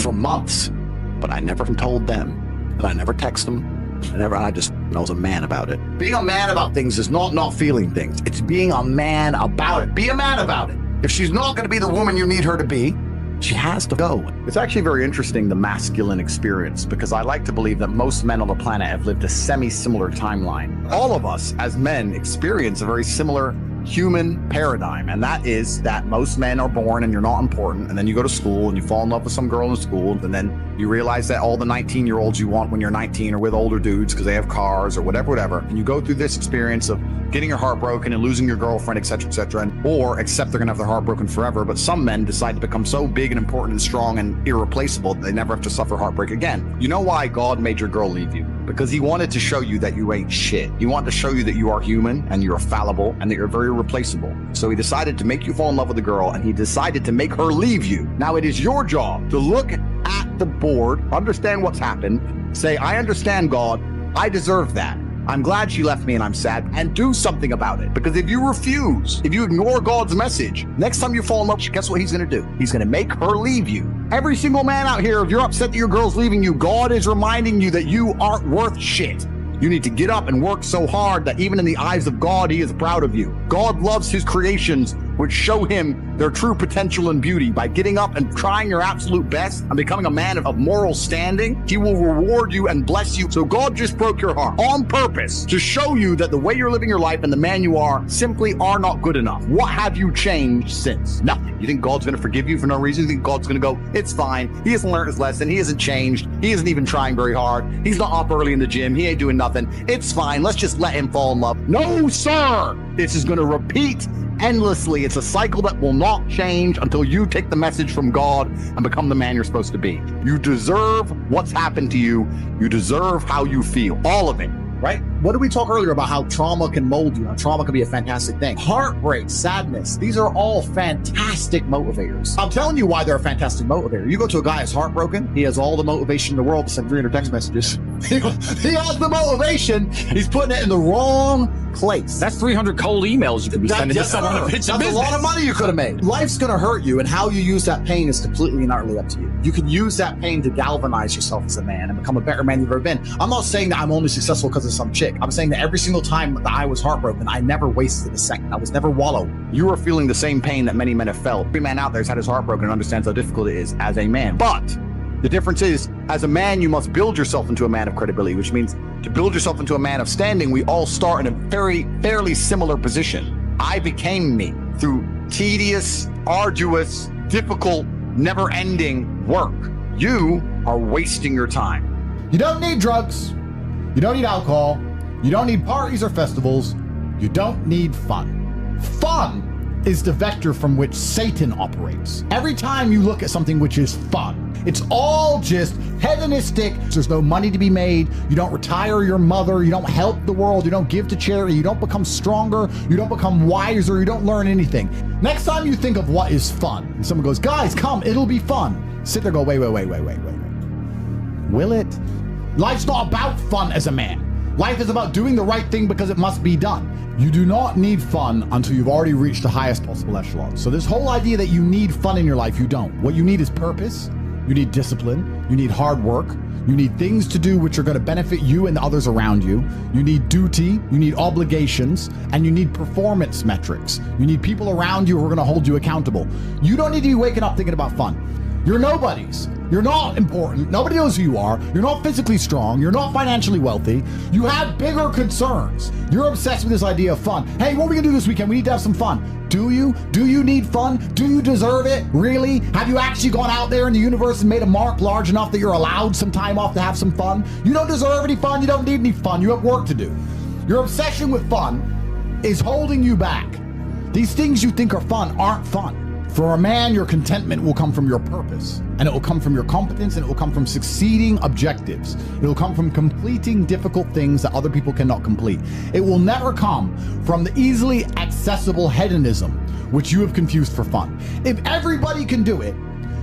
for months, but I never told them and I never text them. I was a man about it. Being a man about things is not feeling things. It's being a man about it. Be a man about it. If she's not going to be the woman you need her to be, she has to go. It's actually very interesting, the masculine experience, because I like to believe that most men on the planet have lived a semi-similar timeline. All of us as men experience a very similar human paradigm, and that is that most men are born and you're not important, and then you go to school and you fall in love with some girl in school, and then you realize that all the 19-year-olds you want when you're 19 are with older dudes because they have cars or whatever, and you go through this experience of getting your heart broken and losing your girlfriend, etc., or accept they're gonna have their heart broken forever. But some men decide to become so big and important and strong and irreplaceable that they never have to suffer heartbreak again. You know why God made your girl leave you? Because he wanted to show you that you ain't shit. He wanted to show you that you are human and you're fallible and that you're very replaceable. So he decided to make you fall in love with the girl, and he decided to make her leave you. Now it is your job to look at the board, understand what's happened, say, I understand, God, I deserve that. I'm glad she left me and I'm sad, and do something about it. Because if you refuse, if you ignore God's message, next time you fall in love, guess what he's going to do? He's going to make her leave you. Every single man out here, if you're upset that your girl's leaving you, God is reminding you that you aren't worth shit. You need to get up and work so hard that even in the eyes of God, he is proud of you. God loves his creations, which show him their true potential and beauty. By getting up and trying your absolute best and becoming a man of moral standing, he will reward you and bless you. So God just broke your heart on purpose to show you that the way you're living your life and the man you are simply are not good enough. What have you changed since? Nothing. You think God's going to forgive you for no reason? You think God's going to go, it's fine. He hasn't learned his lesson. He hasn't changed. He isn't even trying very hard. He's not up early in the gym. He ain't doing nothing. It's fine. Let's just let him fall in love. No, sir. This is going to repeat endlessly. It's a cycle that will not change until you take the message from God and become the man you're supposed to be. You deserve what's happened to you. You deserve how you feel. All of it. Right? What did we talk earlier about how trauma can mold you? How trauma can be a fantastic thing. Heartbreak, sadness, these are all fantastic motivators. I'm telling you why they're a fantastic motivator. You go to a guy who's heartbroken, he has all the motivation in the world to send 300 text messages. He has the motivation, he's putting it in the wrong place. That's 300 cold emails you could be sending to someone to pitch a business. That's a lot of money you could have made. Life's going to hurt you, and how you use that pain is completely and utterly up to you. You can use that pain to galvanize yourself as a man and become a better man you've ever been. I'm not saying that I'm only successful because of some chick. I'm saying that every single time that I was heartbroken, I never wasted a second. I was never wallowed. You are feeling the same pain that many men have felt. Every man out there has had his heart broken and understands how difficult it is as a man. But the difference is, as a man, you must build yourself into a man of credibility, which means to build yourself into a man of standing, we all start in a fairly similar position. I became me through tedious, arduous, difficult, never-ending work. You are wasting your time. You don't need drugs. You don't need alcohol. You don't need parties or festivals. You don't need fun. Fun is the vector from which Satan operates. Every time you look at something which is fun, it's all just hedonistic. There's no money to be made. You don't retire your mother. You don't help the world. You don't give to charity. You don't become stronger. You don't become wiser. You don't learn anything. Next time you think of what is fun, and someone goes, guys, come, it'll be fun. Sit there, go, wait. Will it? Life's not about fun as a man. Life is about doing the right thing because it must be done. You do not need fun until you've already reached the highest possible echelon. So this whole idea that you need fun in your life, you don't. What you need is purpose. You need discipline. You need hard work. You need things to do which are going to benefit you and the others around you. You need duty. You need obligations. And you need performance metrics. You need people around you who are going to hold you accountable. You don't need to be waking up thinking about fun. You're nobodies. You're not important. Nobody knows who you are. You're not physically strong. You're not financially wealthy. You have bigger concerns. You're obsessed with this idea of fun. Hey, what are we gonna do this weekend? We need to have some fun. Do you? Do you need fun? Do you deserve it? Really? Have you actually gone out there in the universe and made a mark large enough that you're allowed some time off to have some fun? You don't deserve any fun. You don't need any fun. You have work to do. Your obsession with fun is holding you back. These things you think are fun aren't fun. For a man, your contentment will come from your purpose, and it will come from your competence, and it will come from succeeding objectives. It will come from completing difficult things that other people cannot complete. It will never come from the easily accessible hedonism, which you have confused for fun. If everybody can do it,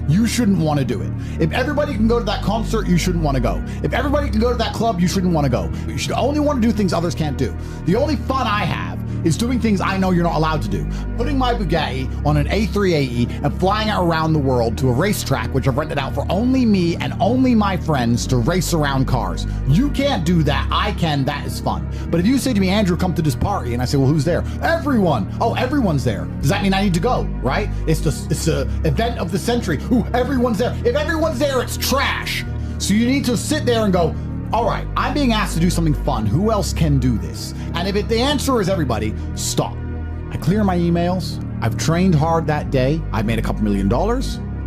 you shouldn't want to do it. If everybody can go to that concert, you shouldn't want to go. If everybody can go to that club, you shouldn't want to go. You should only want to do things others can't do. The only fun I have is doing things I know you're not allowed to do. Putting my Bugatti on an A380 and flying it around the world to a racetrack, which I've rented out for only me and only my friends to race around cars. You can't do that. I can. That is fun. But if you say to me, Andrew, come to this party, and I say, well, who's there? Everyone. Oh, everyone's there. Does that mean I need to go, right? It's the event of the century. Ooh, everyone's there. If everyone's there, it's trash. So you need to sit there and go, all right, I'm being asked to do something fun. Who else can do this? And if the answer is everybody, stop. I clear my emails. I've trained hard that day. I've made a couple $1 million.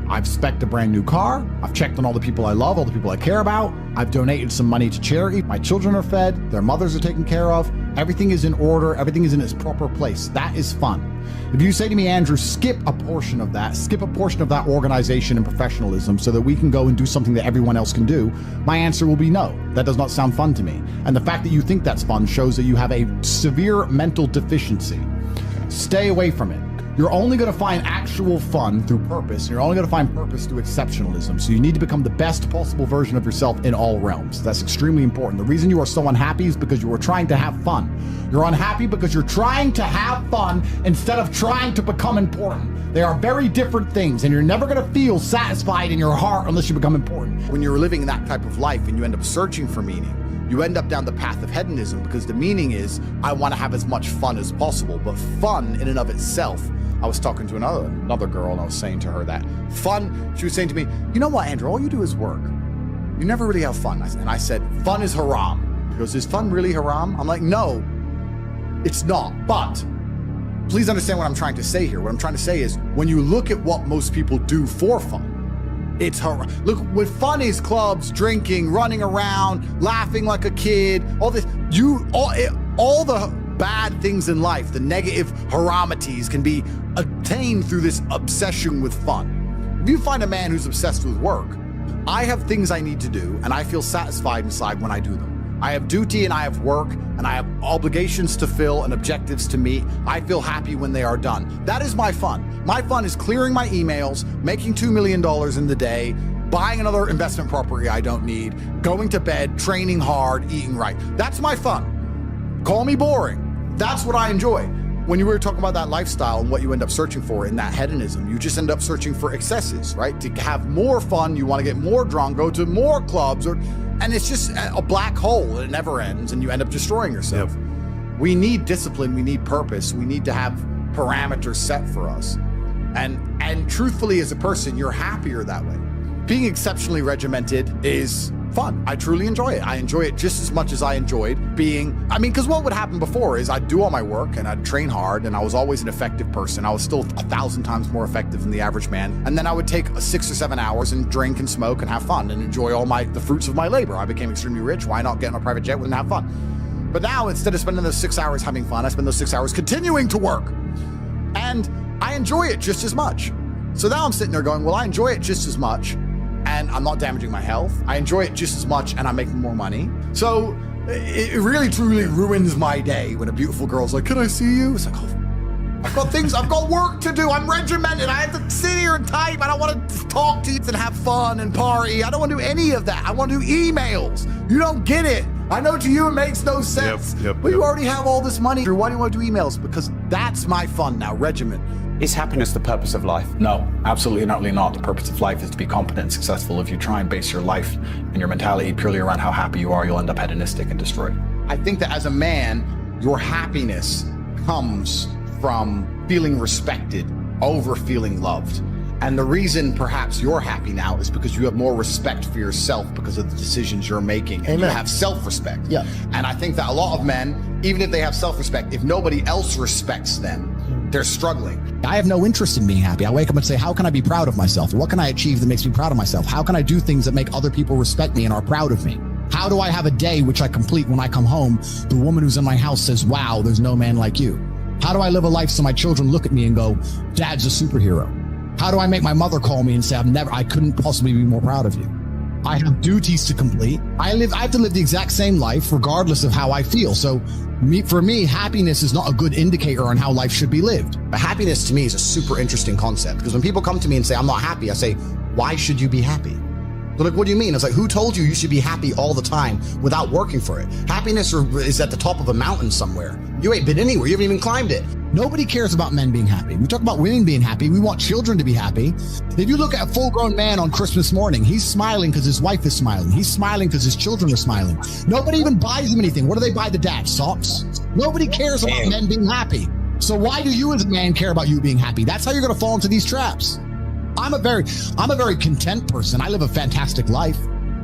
I've spec'd a brand new car. I've checked on all the people I love, all the people I care about. I've donated some money to charity. My children are fed. Their mothers are taken care of. Everything is in order. Everything is in its proper place. That is fun. If you say to me, Andrew, skip a portion of that organization and professionalism so that we can go and do something that everyone else can do, my answer will be no. That does not sound fun to me. And the fact that you think that's fun shows that you have a severe mental deficiency. Stay away from it. You're only going to find actual fun through purpose. You're only going to find purpose through exceptionalism. So you need to become the best possible version of yourself in all realms. That's extremely important. The reason you are so unhappy is because you are trying to have fun. You're unhappy because you're trying to have fun instead of trying to become important. They are very different things, and you're never going to feel satisfied in your heart unless you become important. When you're living that type of life and you end up searching for meaning, you end up down the path of hedonism, because the meaning is, I want to have as much fun as possible. But fun in and of itself, I was talking to another girl, and I was saying to her that fun, she was saying to me, you know what, Andrew, all you do is work. You never really have fun. And I said, fun is haram. She goes, is fun really haram? I'm like, no, it's not. But please understand what I'm trying to say here. What I'm trying to say is, when you look at what most people do for fun, it's haram. Look, what fun is: clubs, drinking, running around, laughing like a kid, all this, all the bad things in life, the negative haramities, can be attained through this obsession with fun. If you find a man who's obsessed with work, I have things I need to do, and I feel satisfied inside when I do them. I have duty and I have work, and I have obligations to fill and objectives to meet. I feel happy when they are done. That is my fun. My fun is clearing my emails, making $2 million in the day, buying another investment property I don't need, going to bed, training hard, eating right. That's my fun. Call me boring. That's what I enjoy. When you were talking about that lifestyle and what you end up searching for in that hedonism, you just end up searching for excesses, right? To have more fun, you want to get more drunk, go to more clubs, and it's just a black hole. It never ends, and you end up destroying yourself. Yep. We need discipline. We need purpose. We need to have parameters set for us. And truthfully, as a person, you're happier that way. Being exceptionally regimented is fun. I truly enjoy it. I enjoy it just as much as I enjoyed because what would happen before is I'd do all my work and I'd train hard, and I was always an effective person. I was still 1,000 times more effective than the average man. And then I would take 6 or 7 hours and drink and smoke and have fun and enjoy all the fruits of my labor. I became extremely rich. Why not get on a private jet and have fun? But now, instead of spending those 6 hours having fun, I spend those 6 hours continuing to work. And I enjoy it just as much. So now I'm sitting there going, well, I enjoy it just as much, and I'm not damaging my health. I enjoy it just as much, and I'm making more money. So it really, truly ruins my day when a beautiful girl's like, can I see you? It's like, oh, I've got work to do. I'm regimented. I have to sit here and type. I don't want to talk to you and have fun and party. I don't want to do any of that. I want to do emails. You don't get it. I know to you it makes no sense. But you already have all this money. Why do you want to do emails? Because that's my fun now, regiment. Is happiness the purpose of life? No, absolutely not. The purpose of life is to be competent and successful. If you try and base your life and your mentality purely around how happy you are, you'll end up hedonistic and destroyed. I think that as a man, your happiness comes from feeling respected over feeling loved. And the reason perhaps you're happy now is because you have more respect for yourself because of the decisions you're making. And you have self-respect. Yeah. And I think that a lot of men, even if they have self-respect, if nobody else respects them, they're struggling. I have no interest in being happy. I wake up and say, how can I be proud of myself? What can I achieve that makes me proud of myself? How can I do things that make other people respect me and are proud of me? How do I have a day which I complete when I come home? The woman who's in my house says, wow, there's no man like you. How do I live a life so my children look at me and go, Dad's a superhero? How do I make my mother call me and say, I couldn't possibly be more proud of you? I have duties to complete. I have to live the exact same life regardless of how I feel. So for me, happiness is not a good indicator on how life should be lived. But happiness to me is a super interesting concept, because when people come to me and say, I'm not happy, I say, why should you be happy? They're like, what do you mean? It's like, who told you should be happy all the time without working for it? Happiness is at the top of a mountain somewhere. You ain't been anywhere. You haven't even climbed it. Nobody cares about men being happy. We talk about women being happy. We want children to be happy. If you look at a full-grown man on Christmas morning, he's smiling because his wife is smiling. He's smiling because his children are smiling. Nobody even buys him anything. What do they buy the dad? Socks? Nobody cares about men being happy. So why do you as a man care about you being happy? That's how you're going to fall into these traps. I'm a very content person. I live a fantastic life.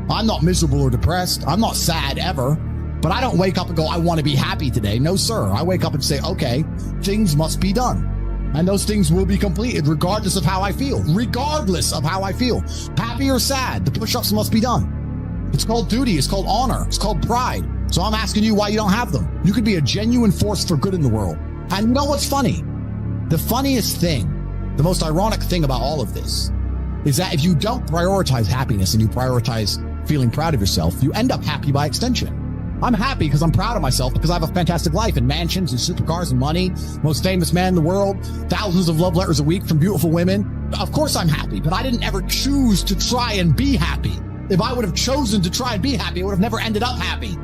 I'm not miserable or depressed. I'm not sad ever. But I don't wake up and go, I want to be happy today. No, sir. I wake up and say, okay, things must be done. And those things will be completed regardless of how I feel. Regardless of how I feel. Happy or sad, the push-ups must be done. It's called duty. It's called honor. It's called pride. So I'm asking you why you don't have them. You could be a genuine force for good in the world. And you know what's funny? The funniest thing, the most ironic thing about all of this is that if you don't prioritize happiness and you prioritize feeling proud of yourself, you end up happy by extension. I'm happy because I'm proud of myself because I have a fantastic life and mansions and supercars and money, most famous man in the world, thousands of love letters a week from beautiful women. Of course I'm happy, but I didn't ever choose to try and be happy. If I would have chosen to try and be happy, I would have never ended up happy.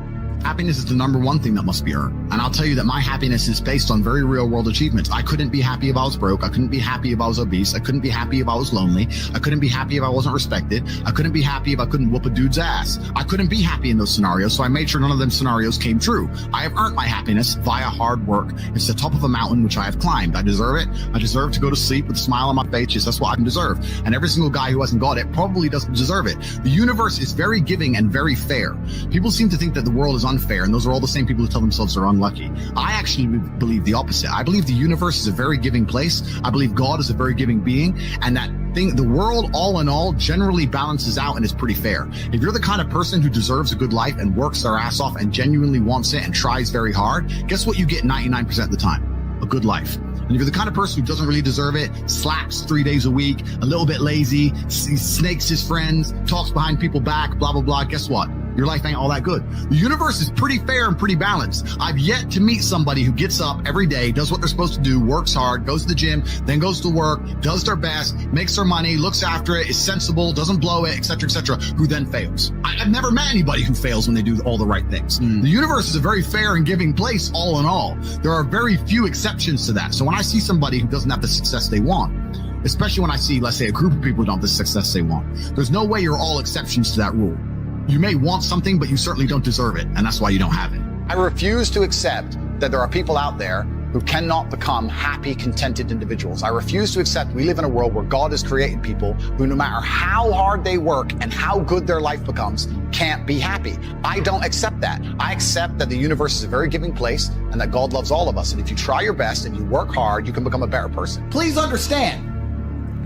Happiness is the number one thing that must be earned. And I'll tell you that my happiness is based on very real world achievements. I couldn't be happy if I was broke. I couldn't be happy if I was obese. I couldn't be happy if I was lonely. I couldn't be happy if I wasn't respected. I couldn't be happy if I couldn't whoop a dude's ass. I couldn't be happy in those scenarios, so I made sure none of them scenarios came true. I have earned my happiness via hard work. It's the top of a mountain which I have climbed. I deserve it. I deserve to go to sleep with a smile on my face. Yes, that's what I deserve. And every single guy who hasn't got it probably doesn't deserve it. The universe is very giving and very fair. People seem to think that the world is unfair, and those are all the same people who tell themselves they're unlucky. I actually believe the opposite. I believe the universe is a very giving place. I believe God is a very giving being, and that thing, the world all in all generally balances out and is pretty fair. If you're the kind of person who deserves a good life and works their ass off and genuinely wants it and tries very hard, guess what you get 99% of the time? A good life. And if you're the kind of person who doesn't really deserve it, slacks 3 days a week, a little bit lazy, snakes his friends, talks behind people's back, blah, blah, blah, guess what? Your life ain't all that good. The universe is pretty fair and pretty balanced. I've yet to meet somebody who gets up every day, does what they're supposed to do, works hard, goes to the gym, then goes to work, does their best, makes their money, looks after it, is sensible, doesn't blow it, etc., who then fails. I've never met anybody who fails when they do all the right things. The universe is a very fair and giving place all in all. There are very few exceptions to that. So when I see somebody who doesn't have the success they want, especially when I see, let's say, a group of people who don't have the success they want, there's no way you're all exceptions to that rule. You may want something, but you certainly don't deserve it, and that's why you don't have it. I refuse to accept that there are people out there who cannot become happy, contented individuals. I refuse to accept we live in a world where God has created people who, no matter how hard they work and how good their life becomes, can't be happy. I don't accept that. I accept that the universe is a very giving place and that God loves all of us. And if you try your best and you work hard, you can become a better person. Please understand,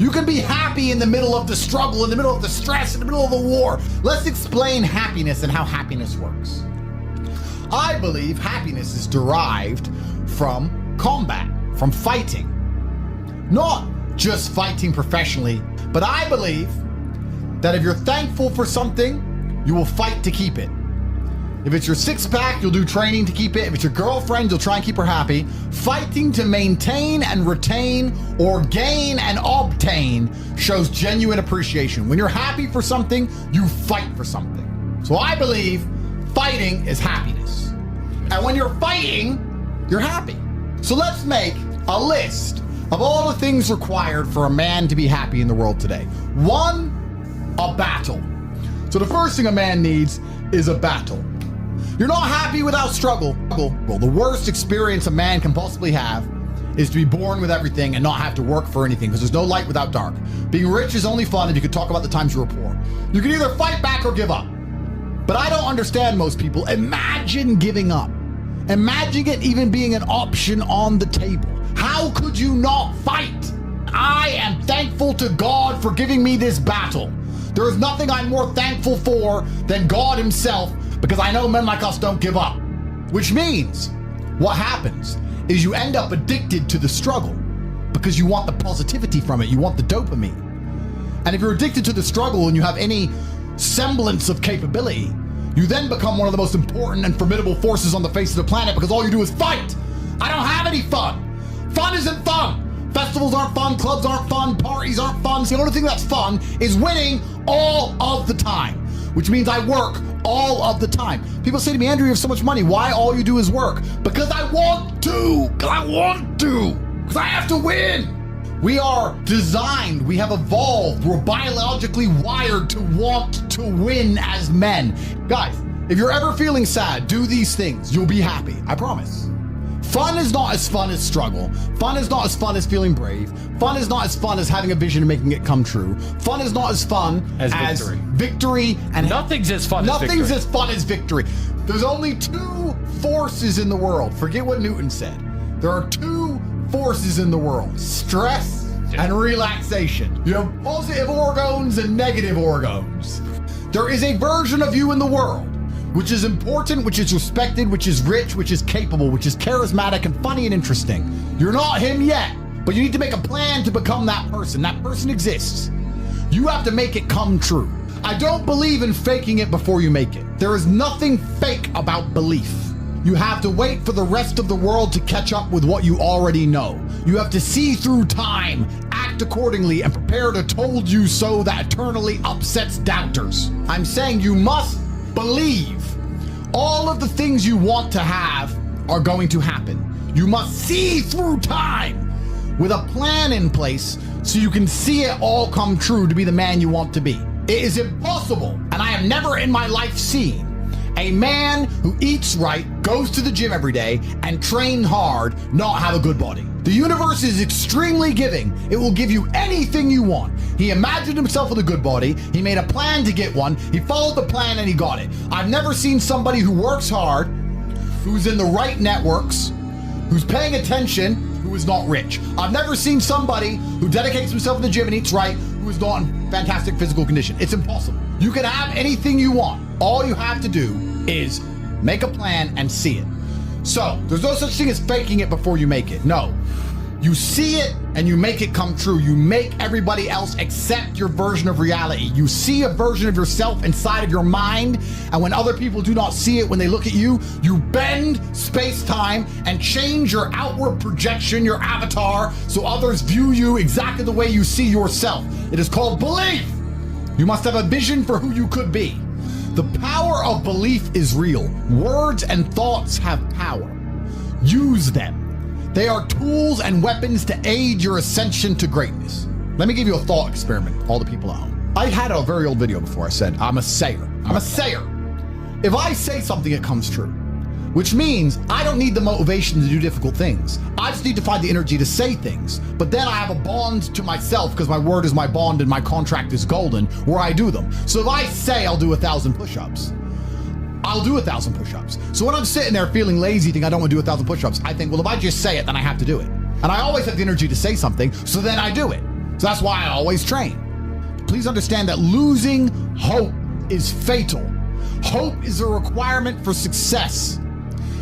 you can be happy in the middle of the struggle, in the middle of the stress, in the middle of the war. Let's explain happiness and how happiness works. I believe happiness is derived from combat, from fighting. Not just fighting professionally, but I believe that if you're thankful for something, you will fight to keep it. If it's your six-pack, you'll do training to keep it. If it's your girlfriend, you'll try and keep her happy. Fighting to maintain and retain or gain and obtain shows genuine appreciation. When you're happy for something, you fight for something. So I believe fighting is happiness. And when you're fighting, you're happy. So let's make a list of all the things required for a man to be happy in the world today. 1, a battle. So the first thing a man needs is a battle. You're not happy without struggle. Well, the worst experience a man can possibly have is to be born with everything and not have to work for anything, because there's no light without dark. Being rich is only fun if you could talk about the times you were poor. You can either fight back or give up. But I don't understand most people. Imagine giving up. Imagine it even being an option on the table. How could you not fight? I am thankful to God for giving me this battle. There is nothing I'm more thankful for than God himself, because I know men like us don't give up. Which means what happens is you end up addicted to the struggle because you want the positivity from it. You want the dopamine. And if you're addicted to the struggle and you have any semblance of capability, you then become one of the most important and formidable forces on the face of the planet because all you do is fight. I don't have any fun. Fun isn't fun. Festivals aren't fun, clubs aren't fun, parties aren't fun. So the only thing that's fun is winning all of the time, which means I work all of the time. People say to me, Andrew, you have so much money. Why all you do is work? Because I want to. Because I want to. Because I have to win. We are designed, we have evolved, we're biologically wired to want to win as men. Guys, if you're ever feeling sad, do these things. You'll be happy. I promise. Fun is not as fun as struggle. Fun is not as fun as feeling brave. Fun is not as fun as having a vision and making it come true. Fun is not as fun as victory. And nothing's as fun nothing's as fun as victory. There's only two forces in the world. Forget what Newton said. There are two forces in the world: stress and relaxation. You have positive orgons and negative orgons. There is a version of you in the world which is important, which is respected, which is rich, which is capable, which is charismatic and funny and interesting. You're not him yet, but you need to make a plan to become that person. That person exists. You have to make it come true. I don't believe in faking it before you make it. There is nothing fake about belief. You have to wait for the rest of the world to catch up with what you already know. You have to see through time, act accordingly, and prepare to told you so that eternally upsets doubters. I'm saying you must believe all of the things you want to have are going to happen. You must see through time with a plan in place so you can see it all come true to be the man you want to be. It is impossible, and I have never in my life seen a man who eats right, goes to the gym every day, and trains hard not have a good body. The universe is extremely giving. It will give you anything you want. He imagined himself with a good body. He made a plan to get one. He followed the plan and he got it. I've never seen somebody who works hard, who's in the right networks, who's paying attention, who is not rich. I've never seen somebody who dedicates himself to the gym and eats right, who is not in fantastic physical condition. It's impossible. You can have anything you want. All you have to do is make a plan and see it. So there's no such thing as faking it before you make it. No, you see it and you make it come true. You make everybody else accept your version of reality. You see a version of yourself inside of your mind, and when other people do not see it, when they look at you, you bend space-time and change your outward projection, your avatar, so others view you exactly the way you see yourself. It is called belief. You must have a vision for who you could be. The power of belief is real. Words and thoughts have power. Use them. They are tools and weapons to aid your ascension to greatness. Let me give you a thought experiment, all the people at home. I had a very old video before. I said, I'm a sayer. I'm a sayer. If I say something, it comes true, which means I don't need the motivation to do difficult things. I just need to find the energy to say things. But then I have a bond to myself because my word is my bond and my contract is golden where I do them. So if I say I'll do 1,000 push-ups, I'll do 1,000 push-ups. So when I'm sitting there feeling lazy, think I don't want to do 1,000 push-ups, I think, well, if I just say it, then I have to do it. And I always have the energy to say something, so then I do it. So that's why I always train. Please understand that losing hope is fatal. Hope is a requirement for success.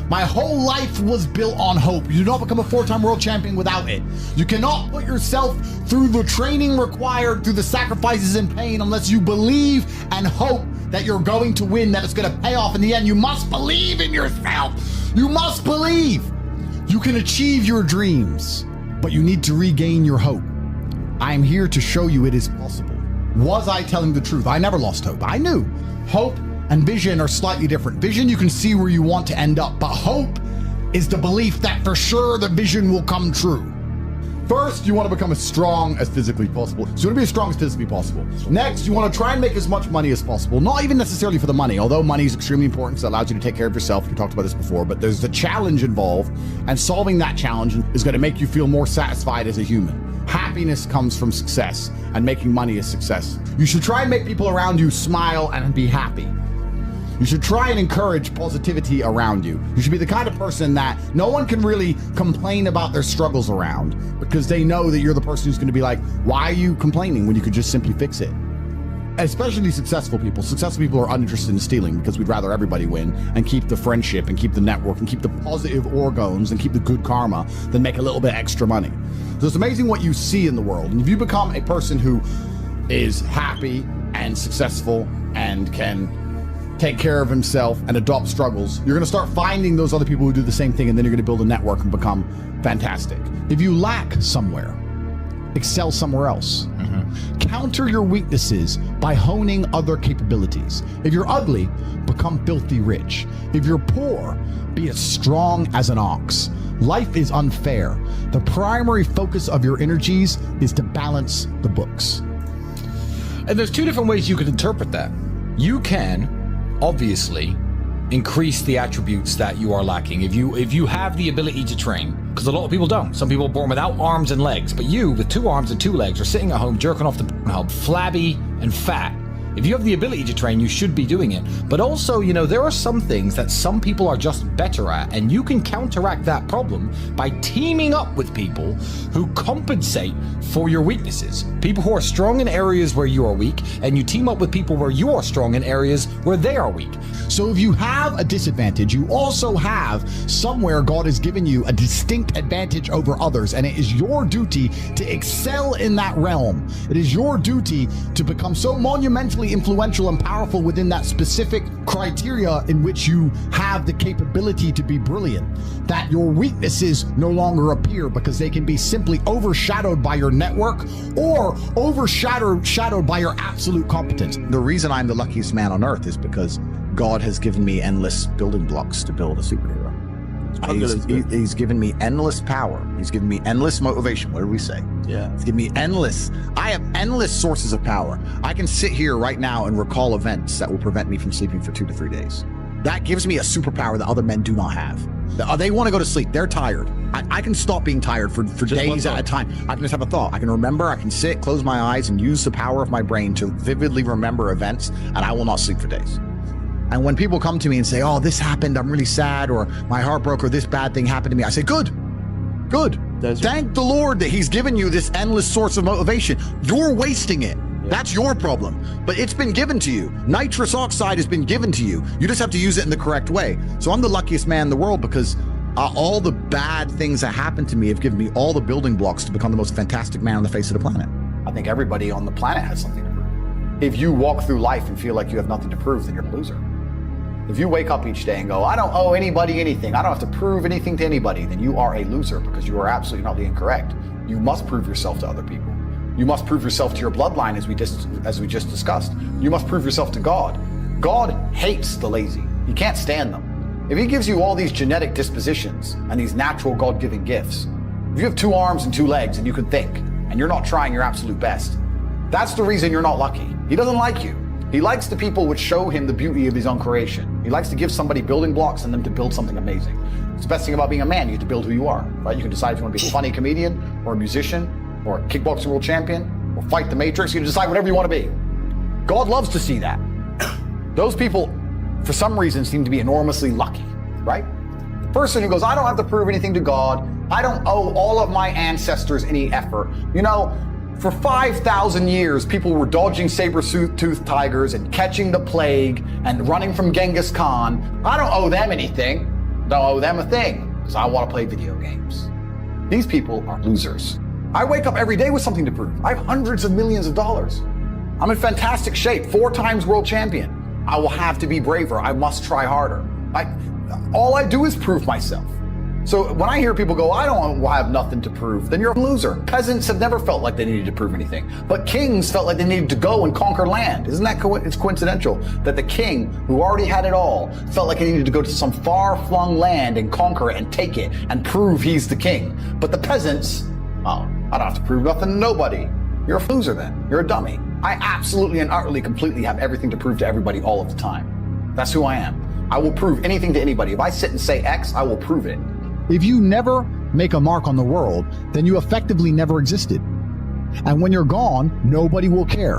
My whole life was built on hope. You do not become a 4-time world champion without it. You cannot put yourself through the training required, through the sacrifices and pain, unless you believe and hope that you're going to win, that it's going to pay off in the end. You must believe in yourself. You must believe. You can achieve your dreams, but you need to regain your hope. I am here to show you it is possible. Was I telling the truth? I never lost hope. I knew hope and vision are slightly different. Vision, you can see where you want to end up, but hope is the belief that for sure the vision will come true. First, you want to become as strong as physically possible. So you want to be as strong as physically possible. Next, you want to try and make as much money as possible. Not even necessarily for the money, although money is extremely important, so it allows you to take care of yourself. We talked about this before, but there's the challenge involved, and solving that challenge is going to make you feel more satisfied as a human. Happiness comes from success, and making money is success. You should try and make people around you smile and be happy. You should try and encourage positivity around you. You should be the kind of person that no one can really complain about their struggles around, because they know that you're the person who's going to be like, why are you complaining when you could just simply fix it? especially successful people. Successful people are uninterested in stealing because we'd rather everybody win and keep the friendship and keep the network and keep the positive orgons and keep the good karma than make a little bit extra money. So it's amazing what you see in the world. And if you become a person who is happy and successful and can take care of himself and adopt struggles, you're going to start finding those other people who do the same thing, and then you're going to build a network and become fantastic. If you lack somewhere, excel somewhere else. Counter your weaknesses by honing other capabilities. If you're ugly, become filthy rich. If you're poor, be as strong as an ox. Life is unfair. The primary focus of your energies is to balance the books. And there's two different ways you could interpret that. You can obviously increase the attributes that you are lacking. If you have the ability to train, because a lot of people don't. Some people are born without arms and legs, but you, with 2 arms and 2 legs, are sitting at home jerking off the hub, flabby and fat. If you have the ability to train, you should be doing it. But also, there are some things that some people are just better at, and you can counteract that problem by teaming up with people who compensate for your weaknesses. People who are strong in areas where you are weak, and you team up with people where you are strong in areas where they are weak. So if you have a disadvantage, you also have somewhere God has given you a distinct advantage over others, and it is your duty to excel in that realm. It is your duty to become so monumentally influential and powerful within that specific criteria in which you have the capability to be brilliant, that your weaknesses no longer appear because they can be simply overshadowed by your network or overshadowed by your absolute competence. The reason I'm the luckiest man on earth is because God has given me endless building blocks to build a superhero. He's given me endless power. He's given me endless motivation. What do we say? Yeah. He's given me I have endless sources of power. I can sit here right now and recall events that will prevent me from sleeping for 2 to 3 days. That gives me a superpower that other men do not have. They want to go to sleep. They're tired. I can stop being tired for days at a time. I can just have a thought. I can remember. I can sit, close my eyes, and use the power of my brain to vividly remember events, and I will not sleep for days. And when people come to me and say, oh, this happened, I'm really sad, or my heart broke, or this bad thing happened to me, I say, good. Thank the Lord that he's given you this endless source of motivation. You're wasting it. Yeah. That's your problem. But it's been given to you. Nitrous oxide has been given to you. You just have to use it in the correct way. So I'm the luckiest man in the world because all the bad things that happened to me have given me all the building blocks to become the most fantastic man on the face of the planet. I think everybody on the planet has something to prove. If you walk through life and feel like you have nothing to prove, then you're a loser. If you wake up each day and go, I don't owe anybody anything, I don't have to prove anything to anybody, then you are a loser because you are absolutely not incorrect. You must prove yourself to other people. You must prove yourself to your bloodline, as we just discussed. You must prove yourself to God. God hates the lazy. He can't stand them. If he gives you all these genetic dispositions and these natural God-given gifts, if you have 2 arms and 2 legs and you can think, and you're not trying your absolute best, that's the reason you're not lucky. He doesn't like you. He likes the people which show him the beauty of his own creation. He likes to give somebody building blocks and them to build something amazing. It's the best thing about being a man. You get to build who you are, right? You can decide if you want to be a funny comedian or a musician or a kickboxing world champion or fight the Matrix. You can decide whatever you want to be. God loves to see that. Those people, for some reason, seem to be enormously lucky, right? The person who goes, I don't have to prove anything to God. I don't owe all of my ancestors any effort. For 5,000 years, people were dodging saber-toothed tigers and catching the plague and running from Genghis Khan. I don't owe them anything. Don't owe them a thing because I want to play video games. These people are losers. I wake up every day with something to prove. I have hundreds of millions of dollars. I'm in fantastic shape, 4 times world champion. I will have to be braver. I must try harder. All I do is prove myself. So when I hear people go, I don't have nothing to prove, then you're a loser. Peasants have never felt like they needed to prove anything, but kings felt like they needed to go and conquer land. Isn't that it's coincidental that the king who already had it all felt like he needed to go to some far-flung land and conquer it and take it and prove he's the king. But the peasants, I don't have to prove nothing to nobody. You're a loser then. You're a dummy. I absolutely and utterly completely have everything to prove to everybody all of the time. That's who I am. I will prove anything to anybody. If I sit and say X, I will prove it. If you never make a mark on the world, then you effectively never existed. And when you're gone, nobody will care.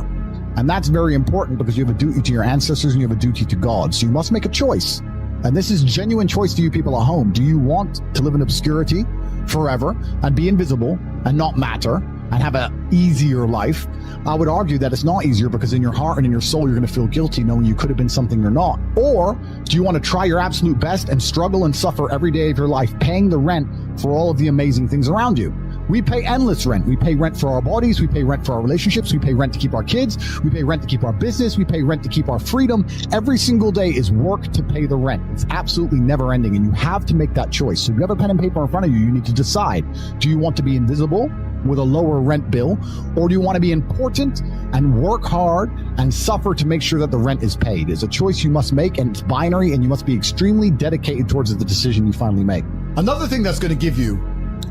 And that's very important because you have a duty to your ancestors and you have a duty to God. So you must make a choice. And this is genuine choice to you people at home. Do you want to live in obscurity forever and be invisible and not matter? and have an easier life, I would argue that it's not easier, because in your heart and in your soul, you're going to feel guilty knowing you could have been something you're not. Or do you want to try your absolute best and struggle and suffer every day of your life paying the rent for all of the amazing things around you? We pay endless rent. We pay rent for our bodies. We pay rent for our relationships. We pay rent to keep our kids. We pay rent to keep our business. We pay rent to keep our freedom. Every single day is work to pay the rent. It's absolutely never ending, and you have to make that choice. So if you have a pen and paper in front of you, you need to decide, do you want to be invisible with a lower rent bill, or do you want to be important and work hard and suffer to make sure that the rent is paid? It's a choice you must make, and it's binary, and you must be extremely dedicated towards the decision you finally make. Another thing that's going to give you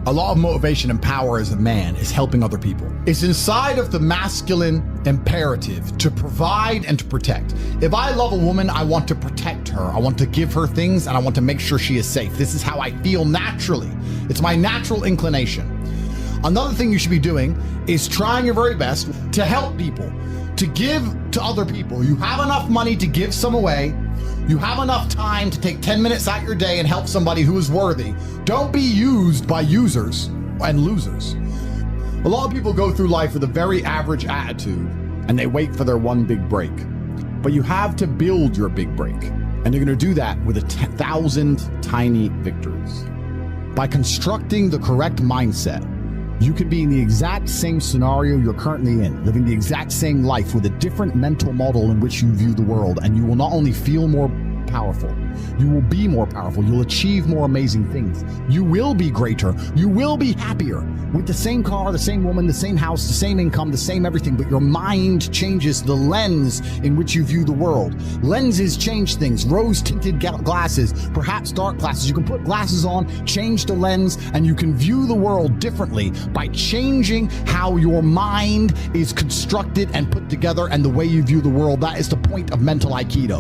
a lot of motivation and power as a man is helping other people. It's inside of the masculine imperative to provide and to protect. If I love a woman, I want to protect her. I want to give her things, and I want to make sure she is safe. This is how I feel naturally. It's my natural inclination. Another thing you should be doing is trying your very best to help people, to give to other people. You have enough money to give some away. You have enough time to take 10 minutes out your day and help somebody who is worthy. Don't be used by users and losers. A lot of people go through life with a very average attitude, and they wait for their one big break. But you have to build your big break, and you're going to do that with 1,000 tiny victories. By constructing the correct mindset, you could be in the exact same scenario you're currently in, living the exact same life with a different mental model in which you view the world, and you will not only feel more powerful, you will be more powerful, you'll achieve more amazing things, you will be greater, you will be happier, with the same car, the same woman, the same house, the same income, the same everything, but your mind changes the lens in which you view the world. Lenses change things. Rose-tinted glasses, perhaps dark glasses. You can put glasses on, change the lens, and you can view the world differently by changing how your mind is constructed and put together and the way you view the world. That is the point of mental Aikido.